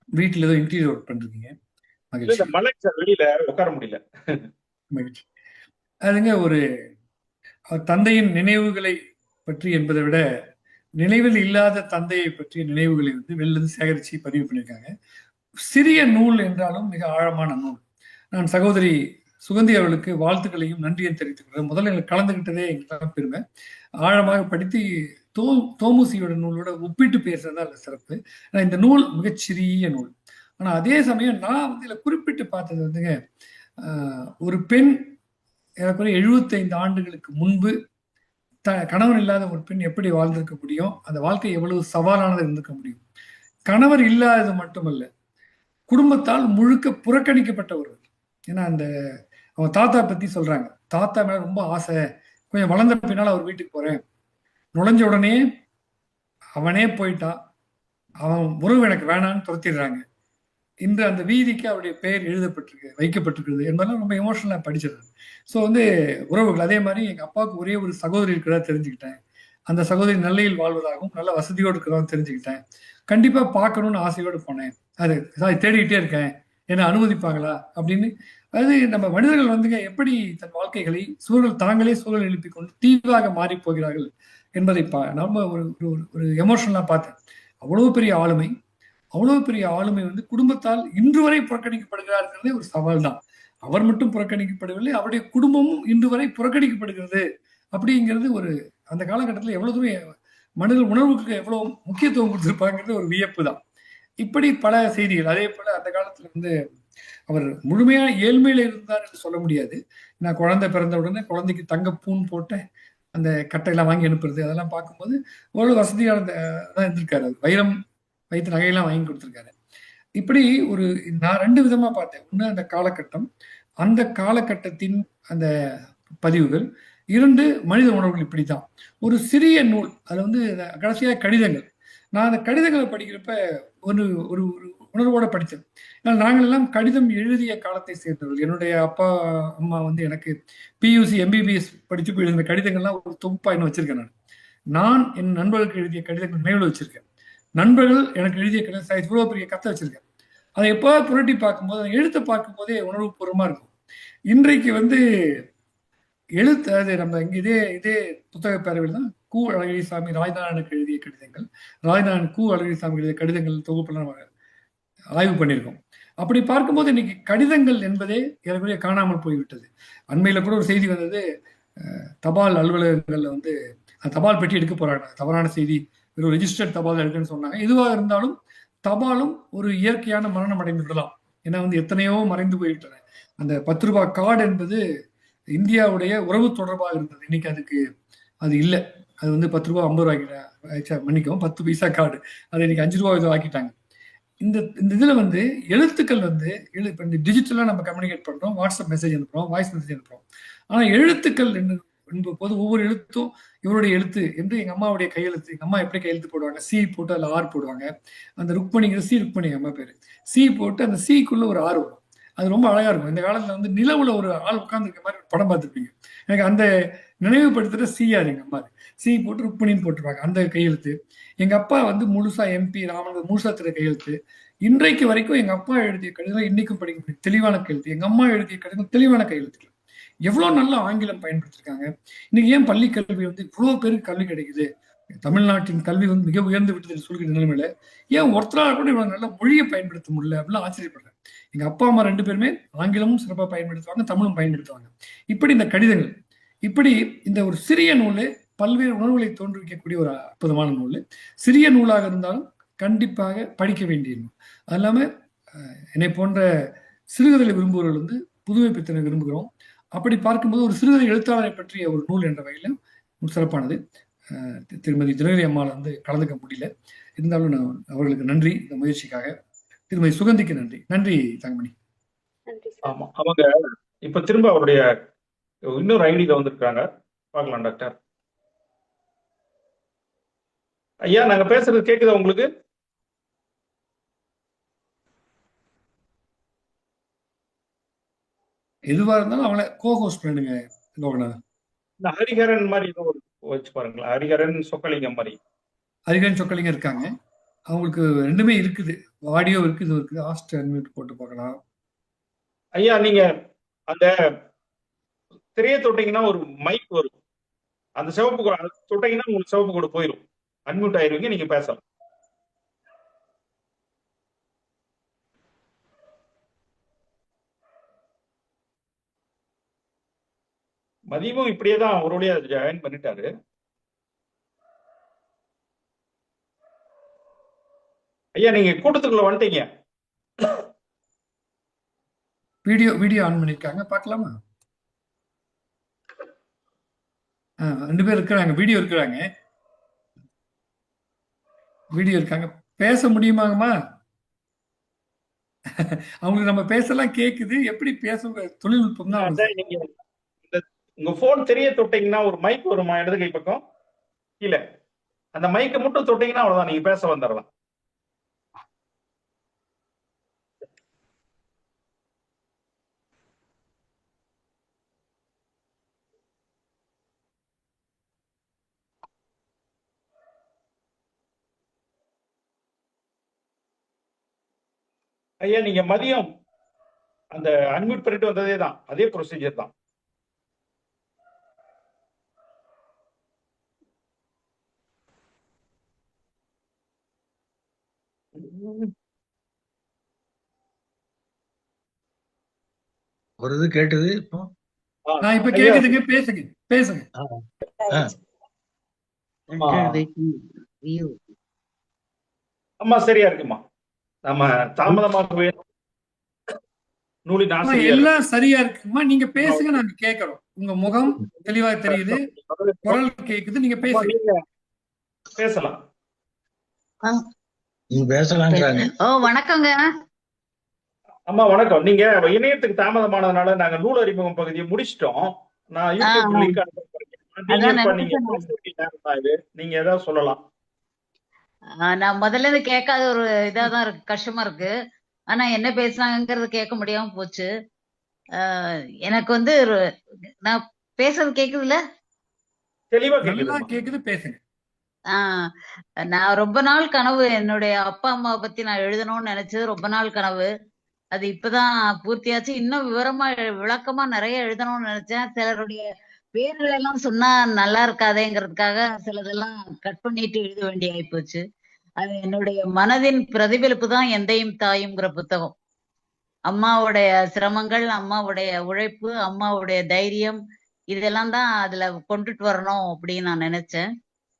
வீட்டில் ஏதோ இன்டீரியர் ஒர்க் பண்றீங்க, இல்ல மகிழ்ச்சி இந்த மலை சார், வெளியில உட்கார முடியல. மகிழ்ச்சி. அதுங்க ஒரு தந்தையின் நினைவுகளை பற்றி என்பதை விட நினைவில் இல்லாத தந்தையை பற்றிய நினைவுகளை வந்து வெளில இருந்து சேகரித்து பதிவு பண்ணியிருக்காங்க. சிறிய நூல் என்றாலும் மிக ஆழமான நூல். நான் சகோதரி சுகந்தி அவர்களுக்கு வாழ்த்துக்களையும் நன்றியும் தெரிவித்துக் கொள்கிறேன். முதல்ல எங்களுக்கு கலந்துகிட்டதே எங்களுக்கு பெருமை. ஆழமாக படித்து தோமுசியோட நூலோட ஒப்பிட்டு பேசுறது தான் சிறப்பு. ஆனால் இந்த நூல் மிகச்சிறிய நூல். ஆனால் அதே சமயம் நான் வந்து இதில் குறிப்பிட்டு பார்த்தது வந்துங்க, ஒரு பெண் ஏறக்குறைய 75 ஆண்டுகளுக்கு முன்பு கணவன் இல்லாத ஒரு பெண் எப்படி வாழ்ந்திருக்க முடியும், அந்த வாழ்க்கை எவ்வளவு சவாலானது இருந்திருக்க முடியும். கணவர் இல்லாதது மட்டுமல்ல, குடும்பத்தால் முழுக்க புறக்கணிக்கப்பட்ட ஒருவர். ஏன்னா அந்த அவங்க தாத்தா பத்தி சொல்றாங்க, தாத்தா மேல ரொம்ப ஆசை, கொஞ்சம் வளர்ந்த பின்னால் அவர் வீட்டுக்கு போறேன், நுழைஞ்ச உடனே அவனே போயிட்டான், அவன் உறவு எனக்கு வேணான்னு துரத்திடுறாங்க. இன்று அந்த வீதிக்கு அவருடைய பெயர் எழுதப்பட்டிருக்கு, வைக்கப்பட்டிருக்கிறது என்பதெல்லாம் ரொம்ப எமோஷனலா படிச்சிருக்கேன். ஸோ வந்து உறவுகள். அதே மாதிரி எங்க அப்பாவுக்கு ஒரே ஒரு சகோதரி இருக்கிறதா தெரிஞ்சுக்கிட்டேன். அந்த சகோதரி நல்லையில் வாழ்வதாகவும் நல்ல வசதியோடு இருக்கிறதாகவும் தெரிஞ்சுக்கிட்டேன். கண்டிப்பா பார்க்கணும்னு ஆசையோடு போனேன். அது தேடிக்கிட்டே இருக்கேன், என்ன அனுமதிப்பாங்களா அப்படின்னு. அது நம்ம மனிதர்கள் வந்துங்க எப்படி தன் வாழ்க்கைகளை தாங்களே சூழல் எழுப்பி கொண்டு தீவாக மாறி போகிறார்கள் என்பதை நம்ம ஒரு ஒரு எமோஷனலா பார்த்தேன். அவ்வளவு பெரிய ஆளுமை, அவ்வளவு பெரிய ஆளுமை வந்து குடும்பத்தால் இன்று வரை புறக்கணிக்கப்படுகிறாருங்கிறதே ஒரு சவால் தான். அவர் மட்டும் புறக்கணிக்கப்படவில்லை, அவருடைய குடும்பமும் இன்று வரை புறக்கணிக்கப்படுகிறது அப்படிங்கிறது ஒரு அந்த காலகட்டத்தில் எவ்வளவு தூரம் மனித உணர்வுக்கு எவ்வளவு முக்கியத்துவம் கொடுத்திருப்பாங்கிறது ஒரு வியப்பு தான். இப்படி பல செய்திகள். அதே போல அந்த காலத்துல வந்து அவர் முழுமையான ஏழ்மையில இருந்தார் என்று சொல்ல முடியாது. நான் குழந்தை பிறந்த உடனே குழந்தைக்கு தங்க பூன் போட்ட அந்த கட்டையெல்லாம் வாங்கி அனுப்புறது, அதெல்லாம் பார்க்கும்போது ஓரளவு வசதியான தான் இருந்திருக்காரு. வைரம் வைத்து நகையெல்லாம் வாங்கி கொடுத்திருக்காரு. இப்படி ஒரு நான் 2 விதமா பார்த்தேன். ஒண்ணு அந்த காலகட்டம், அந்த காலகட்டத்தின் அந்த பதிவுகள். 2 மனித உணர்வுகள் இப்படித்தான். ஒரு சிறிய நூல், அதுல வந்து கடைசியா கடிதங்கள். நான் அந்த கடிதங்களை படிக்கிறப்ப ஒரு ஒரு ஒரு உணர்வோட படித்தேன். நாங்கள் எல்லாம் கடிதம் எழுதிய காலத்தை சேர்ந்தவர்கள். என்னுடைய அப்பா அம்மா வந்து எனக்கு பியூசி எம்பிபிஎஸ் படிச்சு போய் எழுதின கடிதங்கள்லாம் ஒரு தொகுப்பா இன்னும் வச்சிருக்கேன். நான் என் நண்பர்களுக்கு எழுதிய கடிதங்கள் நினைவில் வச்சிருக்கேன். நண்பர்கள் எனக்கு எழுதிய கடிதம் இவ்வளவு பெரிய கத்தை வச்சிருக்கேன். அதை எப்போது புரட்டி பார்க்கும்போது, அதை எழுத்தை பார்க்கும்போதே உணர்வு பூர்வமா இருக்கும். இன்றைக்கு வந்து எழுத்து அது நம்ம இங்கே இதே இதே புத்தக பேரவையில் தான் கு அழகிரிசாமி ராஜநாராயணுக்கு எழுதிய கடிதங்கள், ராஜநாராயணன் கு அழகிரிசாமி எழுதிய கடிதங்கள் தொகுப்பெல்லாம் நம்ம ஆய்வு பண்ணியிருக்கோம். அப்படி பார்க்கும்போது இன்னைக்கு கடிதங்கள் என்பதே ஏறக்குறைய காணாமல் போய்விட்டது. அண்மையில கூட ஒரு செய்தி வந்தது, தபால் அலுவலகங்கள்ல வந்து தபால் பெட்டி எடுக்க போறாங்க, தவறான செய்தி, வெறும் ரெஜிஸ்டர்ட் தபால் எடுக்குன்னு சொன்னாங்க. எதுவாக இருந்தாலும் தபாலும் ஒரு இயற்கையான மரணம் அடைந்து விடலாம். ஏன்னா வந்து எத்தனையோ மறைந்து போய்விட்டன. அந்த 10 ரூபாய் கார்டு என்பது இந்தியாவுடைய உறவு தொடர்பாக இருந்தது. இன்னைக்கு அது இல்லை. அது வந்து 10 ரூபாய் 50 ரூபாய்க்கு மன்னிக்கவும் 10 பைசா கார்டு, அதை இன்னைக்கு 5 ரூபாய் ஆக்கிட்டாங்க. இந்த இதுல வந்து எழுத்துக்கள் வந்து இப்ப டிஜிட்டலா நம்ம கம்யூனிகேட் பண்றோம், வாட்ஸ்அப் மெசேஜ் அனுப்புறோம், வாய்ஸ் மெசேஜ் அனுப்புறோம். ஆனா எழுத்துக்கள் என்பது போது ஒவ்வொரு எழுத்தும் இவருடைய எழுத்து என்று எங்க அம்மாவுடைய கையெழுத்து. எங்க அம்மா எப்படி கையெழுத்து போடுவாங்க, சி போட்டு அதுல ஆர் போடுவாங்க. அந்த ருக்மணிங்கிற சி ருக்மணி அம்மா பேரு, சி போட்டு அந்த சிக்குள்ள ஒரு ஆர் வரும். அது ரொம்ப அழகா இருக்கும். இந்த காலத்துல வந்து நிலவுல ஒரு ஆள் உட்கார்ந்து இருக்க மாதிரி படம் பார்த்துருப்பீங்க. எனக்கு அந்த நினைவுபடுத்துற சிஆர் எங்க அம்மா, சி போட்டு ருக்மணின்னு போட்டுருவாங்க அந்த கையெழுத்து. எங்க அப்பா வந்து முழுசா எம்பி ராமன் முழுசா திரு கையெழுத்து. இன்றைக்கு வரைக்கும் எங்க அப்பா எழுதிய கடிதம் இன்னைக்கும் படிக்க முடியும், தெளிவான கையெழுத்து. எங்க அம்மா எழுதிய கடிதம் தெளிவான கையெழுத்துக்கள். எவ்வளவு நல்ல ஆங்கிலம் பயன்படுத்திருக்காங்க. இன்னைக்கு ஏன் பள்ளி கல்வி வந்து இவ்வளவு பேருக்கு கல்வி கிடைக்குது, தமிழ்நாட்டின் கல்வி வந்து மிக உயர்ந்து விட்டது சொல்கிற நிலைமையில ஏன் ஒருத்தரால் கூட இவ்வளவு நல்ல மொழியை பயன்படுத்த முடியல அப்படின்னு ஆச்சரியப்படுறேன். எங்க அப்பா அம்மா 2 பேருமே ஆங்கிலமும் சிறப்பாக பயன்படுத்துவாங்க, தமிழும் பயன்படுத்துவாங்க. இப்படி இந்த கடிதங்கள், இப்படி இந்த ஒரு சிறிய நூல் பல்வேறு உணர்வுகளை தோன்றுவிக்கக்கூடிய ஒரு அற்புதமான நூல். சிறிய நூலாக இருந்தாலும் கண்டிப்பாக படிக்க வேண்டிய நூல். அது இல்லாம என்னை போன்ற சிறுகதை விரும்புவர்கள் வந்து புதுமை பித்தனை விரும்புகிறோம். அப்படி பார்க்கும்போது ஒரு சிறுகதை எழுத்தாளரை பற்றிய ஒரு நூல் என்ற வகையில் சிறப்பானது. திருமதி தினகரி அம்மாள் வந்து கலந்துக்க முடியல, இருந்தாலும் நான் அவர்களுக்கு நன்றி இந்த முயற்சிக்காக. திருமதி சுகந்திக்கு நன்றி. நன்றி தங்கமணி. ஆமா, அவங்க இப்ப திரும்ப அவருடைய இன்னொரு ஐடியில வந்திருக்காங்க, பார்க்கலாம் டாக்டர். ஐயா, நாங்க பேசுறது கேக்குதா உங்களுக்கு? எதுவா இருந்தாலும் அவங்கள கோஹோஸ்ட் பண்ணுங்க லோகநாதன். இந்த ஹரிஹரன் மாதிரி ஏதோ ஒரு வச்சு பாருங்களேன், ஹரிஹரன் சொக்கலிங்கம் மாதிரி. அதிகன் சொக்கலிங்க இருக்காங்க. அவங்களுக்கு ரெண்டுமே இருக்குது, ஆடியோ இருக்குது, இது இருக்குது. ஆஸ்ட் அன்மியூட் போட்டு பார்க்கலாம். ஐயா நீங்க அந்த திரையை தொட்டீங்கன்னா ஒரு மைக் வரும், அந்த சிவப்பு தொட்டீங்கன்னா உங்களுக்கு சிவப்பு கூட போயிடும், அன்மியூட் ஆயிருவீங்க, நீங்க பேசலாம். மதியமும் இப்படியே தான் ஒரு வழியா ஜாயின் பண்ணிட்டாரு. ஐயா நீங்க கூட்டத்துக்குள்ள வந்துட்டீங்க. வீடியோ ஆன் பண்ணிருக்காங்க, பார்க்கலாமா? 2 பேர் இருக்கிறாங்க, வீடியோ இருக்காங்க. பேச முடியுமாங்கம்மா? அவங்களுக்கு நம்ம பேசலாம் கேக்குது, எப்படி பேச தொழில்நுட்பம் தான். நீங்க உங்க போன் தெரிய தொட்டீங்கன்னா ஒரு மைக் வருமா இடது கை பக்கம் கீழே, அந்த மைக்கை மட்டும் தொட்டீங்கன்னா அவ்வளவுதான், நீங்க பேச வந்துடலாம். ஐயா நீங்க மதியம் அந்த அன்மியூட் பண்ணிட்டு வந்ததே தான், அதே ப்ரொசீஜர் தான். ஒரு இது கேட்டது இப்போ. இப்ப கேக்குதுங்க, பேசுங்க. அம்மா சரியா இருக்குமா? நம்ம தாமதமாக நூலின் ஆசிரியர் எல்லாம் சரியா இருக்குமா? நீங்க பேசுங்க, நாங்க கேட்கிறோம். உங்க முகம் தெளிவா தெரியுது, குரல் கேக்குது, நீங்க பேசுங்க. பேசலாம். நீங்க பேசலாம்ங்கறாங்க. வணக்கங்க. அம்மா வணக்கம். நீங்க இணையத்துக்கு தாமதமானதுனால நாங்க நூல் அறிமுகம் பகுதியை முடிச்சிட்டோம். நான் யூடியூப் லிங்க் நீங்க ஏதாவது சொல்லலாம். நான் முதல்ல இருந்து கேட்காத ஒரு இதாதான் இருக்கு, கஷ்டமா இருக்கு. ஆனா என்ன பேசுனாங்கிறது கேட்க முடியாம போச்சு. எனக்கு வந்து நான் பேசுறது கேக்குதுல்ல? தெளிவா கேக்குது, பேசுங்க. நான் ரொம்ப நாள் கனவு, என்னுடைய அப்பா அம்மாவை பத்தி நான் எழுதணும்னு நினைச்சது ரொம்ப நாள் கனவு. அது இப்பதான் பூர்த்தியாச்சு. இன்னும் விவரமா விளக்கமா நிறைய எழுதணும்னு நினைச்சேன். சிலருடைய பேர்கள் எல்லாம் சொன்னா நல்லா இருக்காதேங்கிறதுக்காக சிலதெல்லாம் கட் பண்ணிட்டு எழுத வேண்டிய ஆயிப்போச்சு. அது என்னுடைய மனதின் பிரதிபலிப்பு தான் எந்தையும் தாயுங்கிற புத்தகம். அம்மாவுடைய சிரமங்கள், அம்மாவுடைய உழைப்பு, அம்மாவுடைய தைரியம், இதெல்லாம் தான் அதுல கொண்டுட்டு வரணும் அப்படின்னு நான் நினைச்சேன்.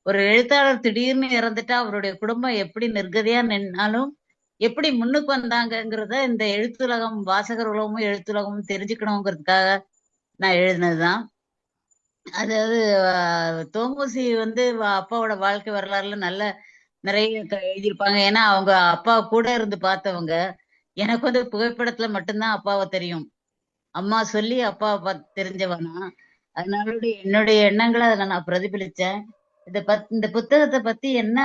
ஒரு எழுத்தாளர் திடீர்னு இறந்துட்டா அவருடைய குடும்பம் எப்படி நிர்கதியா நின்னாலும் எப்படி முன்னுக்கு வந்தாங்கிறத இந்த எழுத்துலகம், வாசகர் உலகமும் எழுத்துலகமும் தெரிஞ்சுக்கணுங்கிறதுக்காக நான் எழுதினதுதான். அதாவது தோமுசி வந்து அப்பாவோட வாழ்க்கை வரலாறுல நல்ல நிறைய எழுதியிருப்பாங்க. ஏன்னா அவங்க அப்பா கூட இருந்து பார்த்தவங்க. எனக்கு வந்து புகைப்படத்துல மட்டும்தான் அப்பாவை தெரியும், அம்மா சொல்லி அப்பாவை பார்த்து தெரிஞ்சவனா. அதனால என்னுடைய எண்ணங்களை அதுல நான் பிரதிபலிச்சேன். இந்த புத்தகத்தை பத்தி என்ன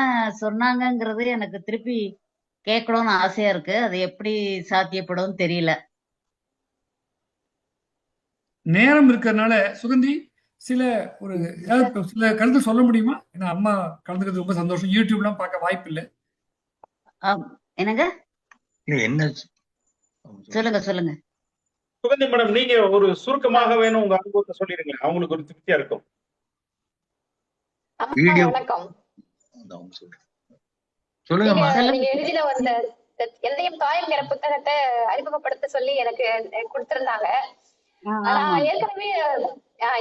சொன்னாங்கங்கிறது எனக்கு திருப்பி கேட்கணும்னு ஆசையா இருக்கு. அது எப்படி சாத்தியப்படும் தெரியல. நேரம் இருக்கிறதுனால சுகந்தி சில கருத்து சொல்ல முடியுமா? ஏன்னா அம்மா கலந்துக்கிறது ரொம்ப சந்தோஷம். யூடியூப்லாம் பார்க்க வாய்ப்பு இல்லை. என்னங்க? என்ன சொல்லுங்க. சுகந்தி மேடம், நீங்க ஒரு சுருக்கமாக வேணும் உங்க அனுபவத்தை சொல்லிருங்க, அவங்களுக்கு ஒரு திருப்தியா இருக்கும். வணக்கம். சொல்லுங்கம்மா. நீங்க எழுதின வந்த எந்தையும் தாயுங்கிற புத்தகத்தை அறிமுகப்படுத்த சொல்லி எனக்கு கொடுத்திருந்தாங்க.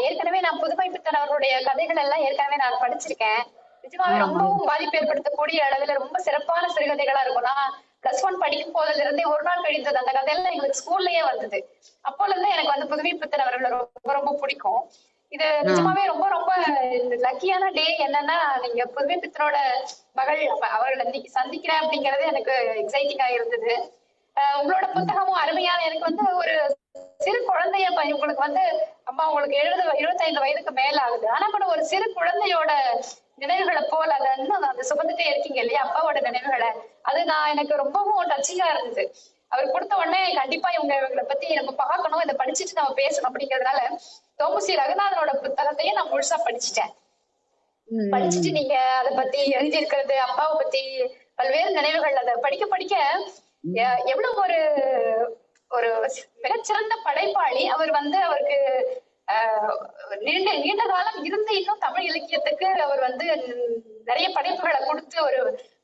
ஏற்கனவே நான் புதுமை பித்தன் அவர்களுடைய கதைகள் எல்லாம் ஏற்கனவே நான் படிச்சிருக்கேன். நிஜமாவே ரொம்பவும் பாதிப்பு ஏற்படுத்தக்கூடிய அளவுல ரொம்ப சிறப்பான சிறுகதைகளா இருக்கும். நான் +1 படிக்கும் போதுல இருந்தே ஒரு நாள் கழிந்தது அந்த கதையெல்லாம் எங்களுக்கு ஸ்கூல்லயே வந்தது. அப்போல இருந்து எனக்கு வந்து புதுமை பித்தன் அவர்களை ரொம்ப ரொம்ப பிடிக்கும். இது நிஜமாவே ரொம்ப ரொம்ப லக்கியான டே. என்னன்னா நீங்க புதுமை பித்தனோட மகள் அவர்களை இன்னைக்கு சந்திக்கிறேன் அப்படிங்கறது எனக்கு எக்ஸைட்டிங்கா இருந்தது. உங்களோட புத்தகமும் அருமையான, எனக்கு வந்து ஒரு சிறு குழந்தைய உங்களுக்கு வந்து அம்மா உங்களுக்கு 25 வயதுக்கு மேல ஆகுது. ஆனா கூட ஒரு சிறு குழந்தையோட நினைவுகளை போல அதை சுமந்துட்டே இருக்கீங்க இல்லையா, அப்பாவோட நினைவுகளை. அது எனக்கு ரொம்பவும் டச்சிங்கா இருந்தது. அவர் கொடுத்த உடனே கண்டிப்பா இவங்களை பத்தி நம்ம பார்க்கணும், இதை படிச்சுட்டு நம்ம பேசணும் அப்படிங்கறதுனால தோமுசி ரகுநாதனோட புத்தகத்தையும் நான் முழுசா படிச்சுட்டேன். படிச்சுட்டு நீங்க அதை பத்தி எழுதி இருக்கிறது, அப்பாவை பத்தி பல்வேறு நினைவுகள், அதை படிக்க படிக்க எவ்வளவு ஒரு ஒரு மிகச்சிறந்த படைப்பாளி அவர். அவருக்கு நீண்ட காலம் இருந்து இன்னும் தமிழ் இலக்கியத்துக்கு அவர் நிறைய படைப்புகளை கொடுத்து ஒரு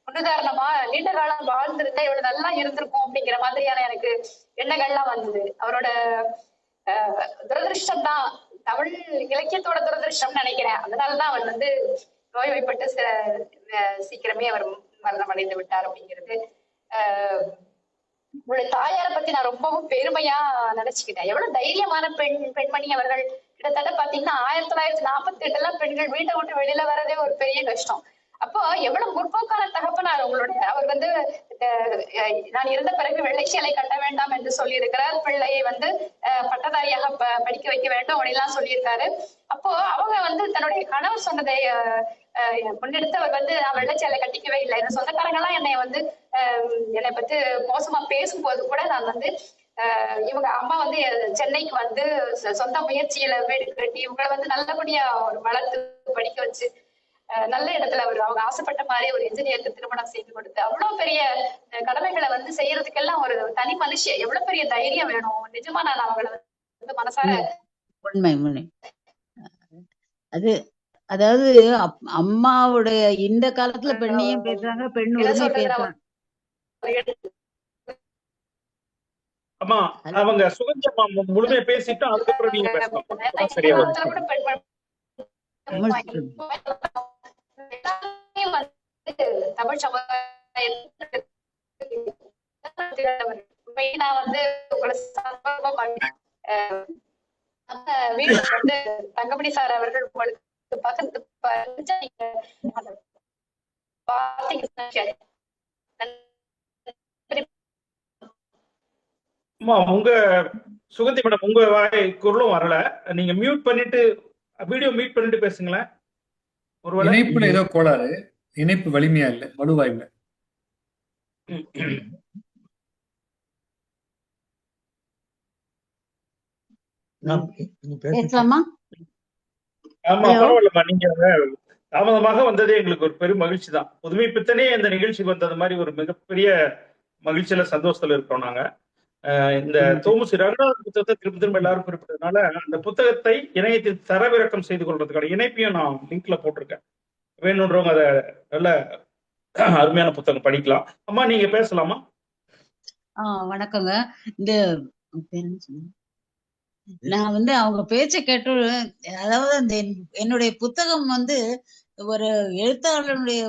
முன்னுதாரணமா நீண்ட காலம் வாழ்ந்திருந்தா இவ்வளவு நல்லா இருந்திருக்கும் அப்படிங்கிற மாதிரியான எனக்கு எண்ணங்கள்லாம் வந்தது. அவரோட துரதிருஷ்டம் தான், தமிழ் இலக்கியத்தோட துரதிருஷ்டம் நினைக்கிறேன். அதனாலதான் அவர் நோய்வாய்ப்பட்டு சீக்கிரமே அவர் மரணம் அடைந்து விட்டார் அப்படிங்கிறது. உங்களுடைய தாயாரை பத்தி நான் ரொம்பவும் பெருமையா நினைச்சுக்கிட்டேன். எவ்வளவு தைரியமான பெண்மணி அவர்கள். கிட்டத்தட்ட பாத்தீங்கன்னா 1948 பெண்கள் வீட்டை விட்டு வெளியில வர்றதே ஒரு பெரிய கஷ்டம். அப்போ எவ்வளவு முற்போக்கான தகப்பனார் உங்களுடைய. அவர் நான் இருந்த பிறகு வெள்ளை சேலை கட்ட வேண்டாம் என்று சொல்லி இருக்கிறார். பிள்ளையை பட்டதாரியாக படிக்க வைக்க வேண்டும் அப்படிலாம் சொல்லியிருக்காரு. அப்போ அவங்க தன்னுடைய கணவர் சொன்னதை முன்னெடுத்து அவர் நான் வெள்ளை சேலை கட்டிக்கவே இல்லை. என் சொந்தக்காரங்க எல்லாம் என்னை பத்தி மோசமா பேசும்போது கூட நான் இவங்க அம்மா சென்னைக்கு சொந்த முயற்சியில வீடு கட்டி இவங்களை நல்லபடியா ஒரு வளர்த்து படிக்க வச்சு நல்ல இடத்துல அவங்க ஆசைப்பட்ட மாதிரி ஒரு என்ஜினியருக்கு திருமணம் செய்து கொடுத்து அவ்வளவு பெரிய கடமைகளை செய்யறதுக்கெல்லாம் ஒரு தனி மனுஷன் எவ்வளவு பெரிய தைரியம் வேணும். நிஜமா நான் அவங்களை மனசார உண்மை. அது அதாவது அம்மாவுடைய இந்த காலத்துல பெண்ணையும் பேசுறாங்க, பெண் உரிமை பேசுறாங்க. அம்மா அவங்க சுகஞ்சம்மா முழுமையா பேசிட்டோம், அதுக்கப்புறம் நீங்க பேசலாம். சரியா தமிழ் சமுதாயத்தை வீடு தங்கமணி சார் அவர்கள் உங்களுக்கு பக்கத்து உங்க சுகந்தி மேடம் உங்க குரலும் வரல. நீங்க மியூட் பண்ணிட்டு வீடியோ மியூட் பண்ணிட்டு பேசுங்களேன். ஒருவேளை இணைப்புல ஏதோ கோளாறு, இணைப்பு வலிமையா இல்ல, வலுவா இல்ல. பேசலாமா? ஆமா பரவாயில்லம்மா. நீங்க தாமதமாக வந்ததே எங்களுக்கு ஒரு பெரும் மகிழ்ச்சி தான். புதுமை பித்தனே இந்த நிகழ்ச்சிக்கு வந்தது மாதிரி ஒரு மிகப்பெரிய மகிழ்ச்சியில சந்தோஷத்துல இருக்கோம் நாங்க. இந்த தோமுசி ரகுநாதன் புத்தகத்தை திரும்ப திரும்ப எல்லாரும் குறிப்பிட்டதுனால அந்த புத்தகத்தை இணையத்தில் தரவிறக்கம் செய்து கொள்றதுக்கான இணைப்பையும் நான் லிங்க்ல போட்டிருக்கேன். வேணுன்றவங்க அதை நல்ல அருமையான புத்தகம் படிக்கலாம். அம்மா நீங்க பேசலாமா? வணக்கங்க. இந்த நான் அவங்க பேச்ச கேட்டு, அதாவது அந்த என்னுடைய புத்தகம் ஒரு எழுத்தாளருடைய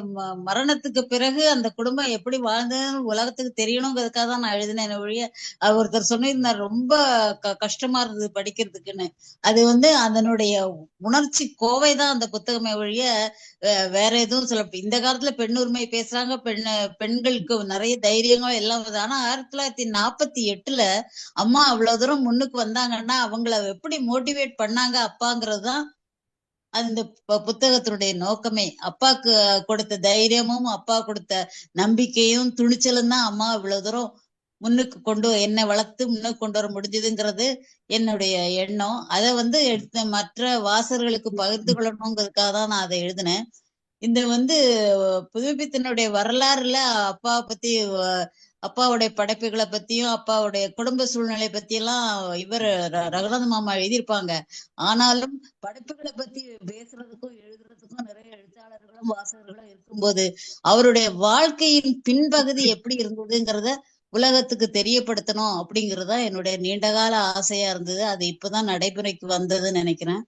மரணத்துக்கு பிறகு அந்த குடும்பம் எப்படி வாழ்ந்ததுன்னு உலகத்துக்கு தெரியணுங்கிறதுக்காக தான் நான் எழுதினேன். ஒழிய ஒருத்தர் சொன்னிருந்தார் ரொம்ப கஷ்டமா இருந்தது படிக்கிறதுக்குன்னு. அது அதனுடைய உணர்ச்சி கோவைதான் அந்த புத்தகமே ஒழிய வேற எதுவும் சொல்ல. இந்த காலத்துல பெண் உரிமை பேசுறாங்க, பெண்களுக்கு நிறைய தைரியங்களும் எல்லாம். ஆனா 1948 அம்மா அவ்வளவு தூரம் முன்னுக்கு வந்தாங்கன்னா அவங்கள எப்படி மோட்டிவேட் பண்ணாங்க அப்பாங்கிறதுதான் அந்த புத்தகத்தினுடைய நோக்கமே. அப்பாக்கு கொடுத்த தைரியமும் அப்பா கொடுத்த நம்பிக்கையும் துணிச்சலும் தான் அம்மா இவ்வளவு தூரம் முன்னுக்கு என்னை வளர்த்து முன்னுக்கு கொண்டு வர முடிஞ்சதுங்கிறது என்னுடைய எண்ணம். அதை எடுத்த மற்ற வாசகர்களுக்கு பகிர்ந்து கொள்ளணுங்கிறதுக்காக தான் நான் அதை எழுதினேன். இந்த புதுமைப்பித்தனுடைய வரலாறுல அப்பாவுடைய படைப்புகளை பத்தியும் அப்பாவுடைய குடும்ப சூழ்நிலை பத்தி எல்லாம் இவர் ரகுநாத மாமா எழுதியிருப்பாங்க. ஆனாலும் படைப்புகளை பத்தி பேசுறதுக்கும் எழுதுறதுக்கும் நிறைய எழுத்தாளர்களும் வாசகர்களும் இருக்கும்போது அவருடைய வாழ்க்கையின் பின்பகுதி எப்படி இருந்ததுங்கிறத உலகத்துக்கு தெரியப்படுத்தணும் அப்படிங்கறதா என்னுடைய நீண்டகால ஆசையா இருந்தது. அது இப்பதான் நடைமுறைக்கு வந்ததுன்னு நினைக்கிறேன்.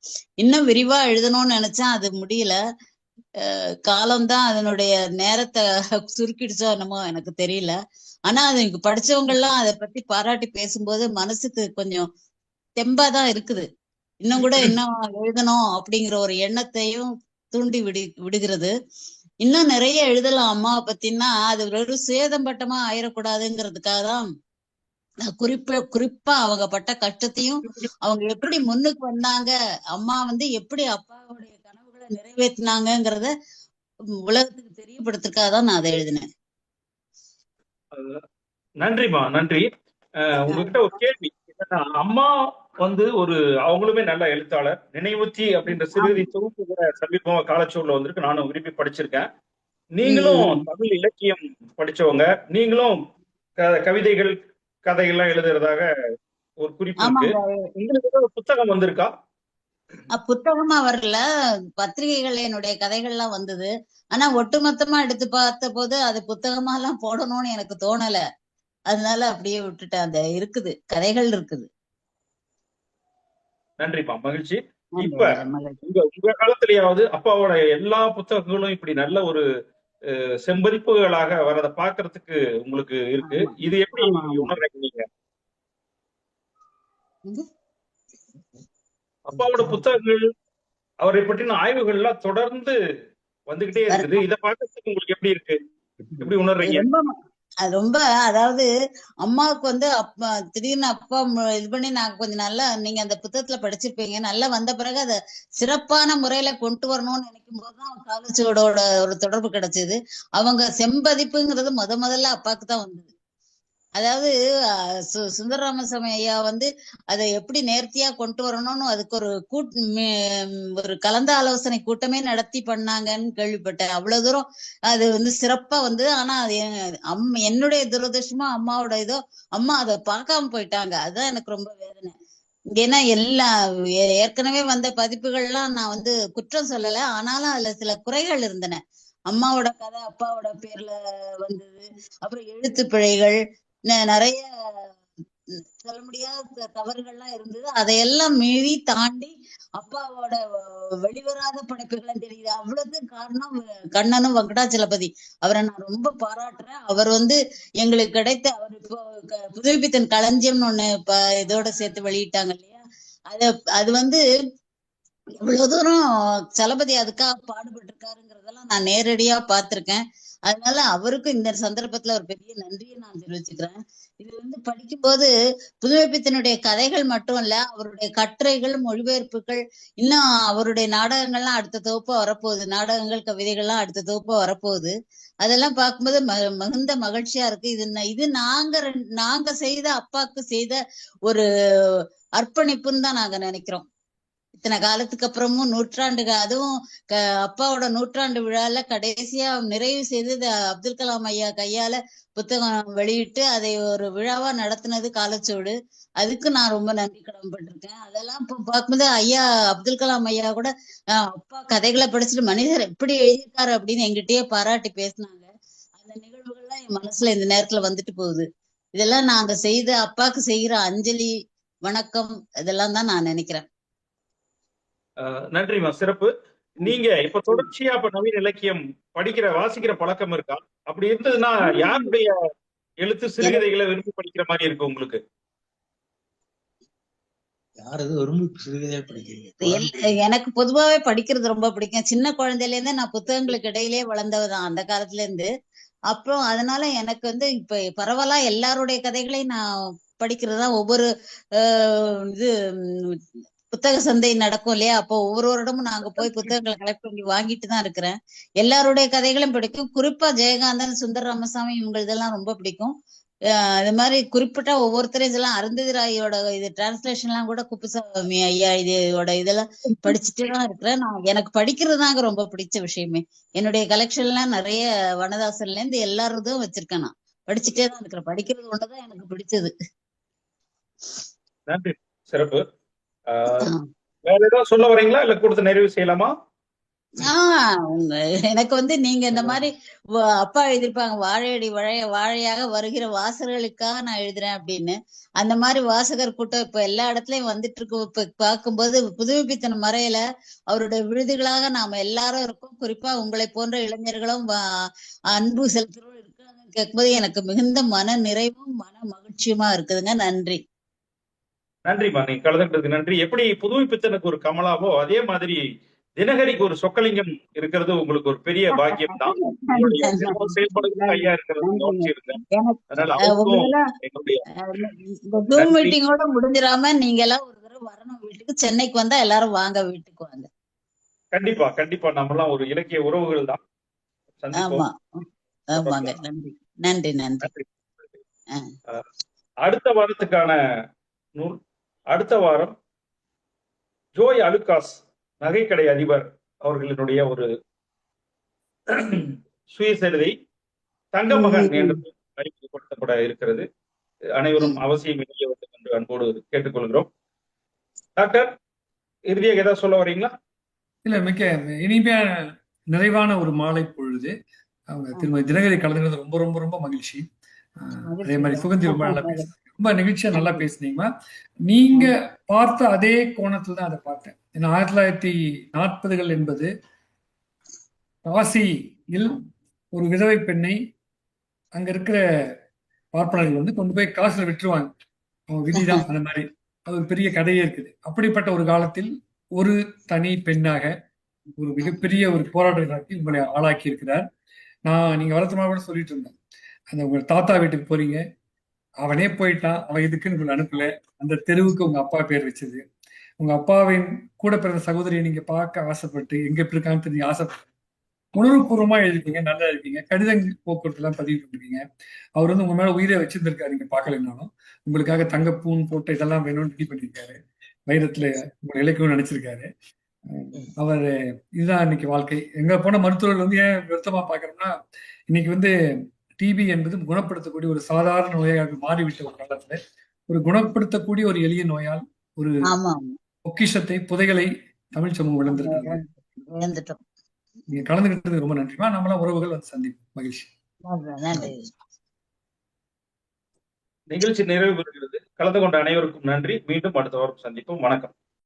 இன்னும் விரிவா எழுதணும்னு நினைச்சேன், அது முடியல. காலம்தான் அதனுடைய நேரத்தை சுருக்கிடுச்சோ என்னமோ எனக்கு தெரியல. ஆனா அது படிச்சவங்க எல்லாம் அதை பத்தி பாராட்டி பேசும்போது மனசுக்கு கொஞ்சம் தெம்பாதான் இருக்குது. இன்னும் கூட இன்னும் எழுதணும் அப்படிங்கிற ஒரு எண்ணத்தையும் தூண்டி விடுகிறது. இன்னும் நிறைய எழுதலாம் அம்மாவை பத்தினா, அது வெறும் சேதம்பட்டமா ஆயிடக்கூடாதுங்கிறதுக்காக தான் குறிப்பா அவங்க பட்ட கஷ்டத்தையும் அவங்க எப்படி முன்னுக்கு வந்தாங்க, அம்மா எப்படி அப்பாவுடைய கனவுகளை நிறைவேற்றினாங்கிறத உலகத்துக்கு தெரியப்படுத்துறதுக்காக தான் நான் அதை எழுதினேன். நன்றிமா, நன்றி. உங்ககிட்ட ஒரு கேள்வி என்னன்னா, அம்மா ஒரு அவங்களுமே நல்ல எழுத்தாளர். நினைவுத்தி அப்படின்ற சிறுகதை தொகுப்பு கூட சமீபமா காலச்சூழல வந்திருக்கு. நானும் விரும்பி படிச்சிருக்கேன். நீங்களும் தமிழ் இலக்கியம் படிச்சவங்க. நீங்களும் கவிதைகள், கதைகள்லாம் எழுதுறதாக ஒரு குறிப்பு இருக்கு. ஆமாங்க. உங்களுக்கு ஏதாவது புத்தகம் வந்திருக்கா? புத்தகமா வரல, பத்திரிகைகள் என்னுடைய கதைகள்லாம் வந்தது. ஆனா ஒட்டுமொத்தமா எடுத்து பார்த்த போது அது புத்தகமா எல்லாம் போடணும்னு எனக்கு தோணல. அதனால அப்படியே விட்டுட்டேன். அந்த இருக்குது, கதைகள் இருக்குது. நன்றிப்பா, மகிழ்ச்சி. நன்றி, இப்ப மகிழ்ச்சி. உங்க காலத்திலேயாவது அப்பாவோட எல்லா புத்தகங்களும் இப்படி நல்ல ஒரு செம்பதிப்புகளாக வரத பாக்குறதுக்கு உங்களுக்கு இருக்கு. ஆமா இது எப்படி ஆமா ஆமா. உணர்றீங்க நீங்க? இது அப்பாவோட புத்தகங்கள், அவரை பற்றின ஆய்வுகள்லாம் தொடர்ந்து வந்துகிட்டே இருக்குது. இத பாக்குறதுக்கு உங்களுக்கு எப்படி இருக்கு? எப்படி உணர்றீங்க? அது ரொம்ப, அதாவது அம்மாவுக்கு வந்து அப்பா திடீர்னு அப்பா இது பண்ணி நான் கொஞ்சம் நல்லா, நீங்க அந்த புத்தகத்துல படிச்சிருப்பீங்க, நல்லா வந்த பிறகு அதை சிறப்பான முறையில கொண்டு வரணும்னு நினைக்கும் போதுதான் காலச்சுவடோட ஒரு தொடர்பு கிடைச்சது. அவங்க செம்பதிப்புங்கிறது முதல்ல அப்பாவுக்கு தான் வந்தது. அதாவது சுந்தர ராமசாமி ஐயா வந்து அதை எப்படி நேர்த்தியா கொண்டு வரணும்னு அதுக்கு ஒரு ஒரு கலந்த ஆலோசனை கூட்டமே நடத்தி பண்ணாங்கன்னு கேள்விப்பட்டேன். அவ்வளவு தூரம் அது வந்து சிறப்பா வந்து. ஆனா அது என்னுடைய துரதிருஷ்டமா அம்மாவோட இதோ, அம்மா அதை பார்க்காம போயிட்டாங்க. அதுதான் எனக்கு ரொம்ப வேதனை. ஏன்னா ஏற்கனவே வந்த பதிப்புகள்லாம் நான் வந்து குற்றம் சொல்லல, ஆனாலும் அதுல சில குறைகள் இருந்தன. அம்மாவோட கதை அப்பாவோட பேர்ல வந்தது, அப்புறம் எழுத்து பிழைகள், நிறைய சொல்ல முடியாத தவறுகள்லாம் இருந்தது. அதையெல்லாம் மீறி தாண்டி அப்பாவோட வெளிவராத படைப்புகள் தெரியுது. அவ்வளவுக்கு காரணம் கண்ணனும் வெங்கடாச்சலபதி. அவரை நான் ரொம்ப பாராட்டுறேன். அவர் வந்து எங்களுக்கு கிடைத்த, அவர் இப்போ புதுமைப்பித்தன் களஞ்சியம்னு ஒண்ணு இதோட சேர்த்து வெளியிட்டாங்க இல்லையா, அது வந்து இவ்வளவு தூரம் சலபதி அதுக்காக பாடுபட்டு இருக்காருங்கிறதெல்லாம் நான் நேரடியா பார்த்திருக்கேன். அதனால அவருக்கும் இந்த சந்தர்ப்பத்துல ஒரு பெரிய நன்றியை நான் தெரிவிச்சுக்கிறேன். இது வந்து படிக்கும்போது புதுமைப்பித்தனுடைய கதைகள் மட்டும் இல்ல, அவருடைய கட்டுரைகள், மொழிபெயர்ப்புகள், இன்னும் அவருடைய நாடகங்கள்லாம் அடுத்த தொகுப்பா வரப்போகுது. நாடகங்கள், கவிதைகள்லாம் அடுத்த தொகுப்பா வரப்போகுது. அதெல்லாம் பார்க்கும்போது மிகுந்த மகிழ்ச்சியா இருக்கு. இது நாங்க செய்த, அப்பாக்கு செய்த ஒரு அர்ப்பணிப்புன்னு தான் நாங்க நினைக்கிறோம். இத்தனை காலத்துக்கு அப்புறமும் அதுவும் அப்பாவோட நூற்றாண்டு விழால கடைசியா நிறைவு செய்து அப்துல் கலாம் ஐயா கையால புத்தகம் வெளியிட்டு அதை ஒரு விழாவா நடத்தினது காலச்சோடு. அதுக்கு நான் ரொம்ப நன்றி கடமைப்பட்டிருக்கேன். அதெல்லாம் இப்ப பார்க்கும்போது ஐயா அப்துல் கலாம் ஐயா கூட அப்பா கதைகளை படிச்சுட்டு மனிதர் எப்படி எழுதியிருக்காரு அப்படின்னு எங்கிட்டயே பாராட்டி பேசினாங்க. அந்த நிகழ்வுகள்லாம் என் மனசுல இந்த நேரத்துல வந்துட்டு போகுது. இதெல்லாம் நாங்க செய்த அப்பாக்கு செய்கிற அஞ்சலி, வணக்கம், இதெல்லாம் தான் நான் நினைக்கிறேன். நன்றிமா, சிறப்பு. நீங்க இப்ப தொடர்ச்சியா நவீன இலக்கியம் வாசிக்கிற பழக்கம் இருக்கா? அப்படி இருந்ததுன்னா யாருடைய எழுத்து சிறுகதைகளை விரும்பி படிக்கிற மாதிரி இருக்கு உங்களுக்கு? எனக்கு பொதுவாவே படிக்கிறது ரொம்ப பிடிக்கும். சின்ன குழந்தையில இருந்தே நான் புத்தகங்களுக்கு இடையிலே வளர்ந்தவதான், அந்த காலத்துல இருந்து. அப்புறம் அதனால எனக்கு வந்து இப்ப பரவாயில்ல, எல்லாருடைய கதைகளையும் நான் படிக்கிறதா. ஒவ்வொரு இது புத்தக சந்தை நடக்கும் இல்லையா, அப்போ ஒவ்வொரு வருடமும் நாங்க போய் புத்தகங்களை கலெக்ட் பண்ணி வாங்கிட்டு தான் இருக்கிறேன். எல்லாருடைய கதைகளும் பிடிக்கும். குறிப்பா ஜெயகாந்தன், சுந்தர ராமசாமி, இவங்க இதெல்லாம் ரொம்ப பிடிக்கும். அது மாதிரி குறிப்பிட்ட ஒவ்வொருத்தரையும் இதெல்லாம், அருந்ததி ராயோட இது டிரான்ஸ்லேஷன் எல்லாம் கூட குப்புசாமி ஐயா இதோட இதெல்லாம் படிச்சுட்டு தான் இருக்கிறேன். எனக்கு படிக்கிறது தாங்க ரொம்ப பிடிச்ச விஷயமே. என்னுடைய கலெக்ஷன் எல்லாம் நிறைய வனதாசன்ல இருந்து எல்லாரும் வச்சிருக்கேன். நான் படிச்சுட்டே தான் இருக்கிறேன். படிக்கிறது ஒண்ணுதான் எனக்கு பிடிச்சது. நன்றி, சிறப்பு. வேற ஏதாவது சொல்ல வரீங்களா, இல்ல கொடுத்து நிறைவு செய்யலாமா? எனக்கு வந்து நீங்க இந்த மாதிரி அப்பா எழுதிருப்பாங்க, வாழையடி வாழையாக வருகிற வாசகர்களுக்காக நான் எழுதுறேன் அப்படின்னு. அந்த மாதிரி வாசகர் கூட்டம் இப்ப எல்லா இடத்துலயும் வந்துட்டு இருக்கு. இப்ப பார்க்கும்போது புதுமைப்பித்தன் மறையில அவருடைய விருதுகளாக நாம எல்லாரும் இருக்கோம். குறிப்பா உங்களை போன்ற இளைஞர்களும் அன்பு செலுத்துறோம் இருக்காங்க கேட்கும்போது எனக்கு மிகுந்த மன நிறைவும் மன மகிழ்ச்சியுமா இருக்குதுங்க. நன்றி. நன்றிமா, நீங்க கலந்துக்கிட்டதுக்கு நன்றி. எப்படி புதுமைப்பித்தனுக்கு ஒரு கமலாவோ அதே மாதிரி தினகரிக்கு ஒரு சொக்கலிங்கம் இருக்கிறது உங்களுக்கு ஒரு பெரிய பாக்கியம் தான். செயல்படுகிற ஐயா இருக்கிறது கவனிச்சிருந்தேன். மீட்டிங்கோட முடிஞ்சிடாம நீங்க எல்லாம் ஒரு தடவை வரணும் வீட்டுக்கு. சென்னைக்கு வந்தா எல்லாரும் வாங்க, வீட்டுக்கு வாங்க. கண்டிப்பா கண்டிப்பா, நம்ம எல்லாம் ஒரு இலக்கிய உறவுகள் தான். ஆமா ஆமாங்க. நன்றி நன்றி நன்றி. அடுத்த வாரத்துக்கான நூல் அடுத்த வாரம் ஜோய் அலுகாஸ் நகைக்கடை அதிபர் அவர்களினுடைய ஒரு சுயசரிதை தங்கமகன் என்று அறிமுகப்படுத்தப்பட இருக்கிறது. அனைவரும் அவசியம் இணைய வேண்டும் என்று அன்போடு கேட்டுக்கொள்கிறோம். டாக்டர், இறுதியாக ஏதாவது சொல்ல வரீங்களா? இல்ல, மிக்க இனிமையான நிறைவான ஒரு மாலை பொழுது. அவங்க திருமதி தினகரி கலந்துக்கிறது ரொம்ப ரொம்ப ரொம்ப மகிழ்ச்சி. அதே மாதிரி சுகந்தி ரொம்ப நல்லா பேசுனீங்க, ரொம்ப நிகழ்ச்சியா நல்லா பேசுனீங்கம்மா. நீங்க பார்த்த அதே கோணத்துல தான் அதை பார்த்தேன். ஏன்னா 1940கள் என்பது காசியில் ஒரு விதவை பெண்ணை அங்க இருக்கிற பார்ப்பனர்கள் வந்து கொண்டு போய் காசுல விட்டுருவாங்க. அவங்க விதிதான் அந்த மாதிரி. அது ஒரு பெரிய கதையே இருக்குது. அப்படிப்பட்ட ஒரு காலத்தில் ஒரு தனி பெண்ணாக ஒரு மிகப்பெரிய ஒரு போராட்டத்தை உங்களை ஆளாக்கி இருக்கிறார். நீங்க வளர்த்தமா கூட சொல்லிட்டு இருந்தேன், அந்த உங்க தாத்தா வீட்டுக்கு போறீங்க, அவனே போயிட்டான், அவன் இதுக்குன்னு உங்களை அனுப்பல, அந்த தெருவுக்கு உங்க அப்பா பேர் வச்சது, உங்க அப்பாவின் கூட பிறந்த சகோதரியை நீங்க பார்க்க ஆசைப்பட்டு எங்க எப்படி இருக்கான்னு தெரிஞ்சு ஆசைப்பட்டு உணர்வுபூர்வமா எழுதிருக்கீங்க, நல்லா இருக்கீங்க, கடிதங்கள் போக்குவரத்து எல்லாம் பதிவு பண்ணிருக்கீங்க. அவர் வந்து உங்க மேல உயிரை வச்சிருந்திருக்காரு, நீங்க பார்க்கலனாலும் உங்களுக்காக தங்கப்பூன் போட்டு இதெல்லாம் வேணும்னு ரெடி பண்ணிருக்காரு, வைரத்துல உங்களை இலக்கியம் நினைச்சிருக்காரு. அவர் இதுதான் இன்னைக்கு வாழ்க்கை. எங்க போன மருத்துவர்கள் வந்து ஏன் வருத்தமா பாக்குறோம்னா, இன்னைக்கு வந்து டிபி என்பது குணப்படுத்தக்கூடிய ஒரு சாதாரண நோயாக மாறிவிட்ட ஒரு காலத்துல ஒரு குணப்படுத்தக்கூடிய ஒரு எளிய நோயால் ஒரு பொக்கிஷத்தை புதைகளை தமிழ் சமூகம் இழந்திருக்காங்க. நீங்க கலந்துகிட்டது ரொம்ப நன்றிமா. நம்மளாம் உறவுகள் வந்து சந்திப்போம். மகிழ்ச்சி. நிகழ்ச்சி நிறைவு பெறுகிறது. கலந்து கொண்ட அனைவருக்கும் நன்றி. மீண்டும் அடுத்த வாரம் சந்திப்போம். வணக்கம்.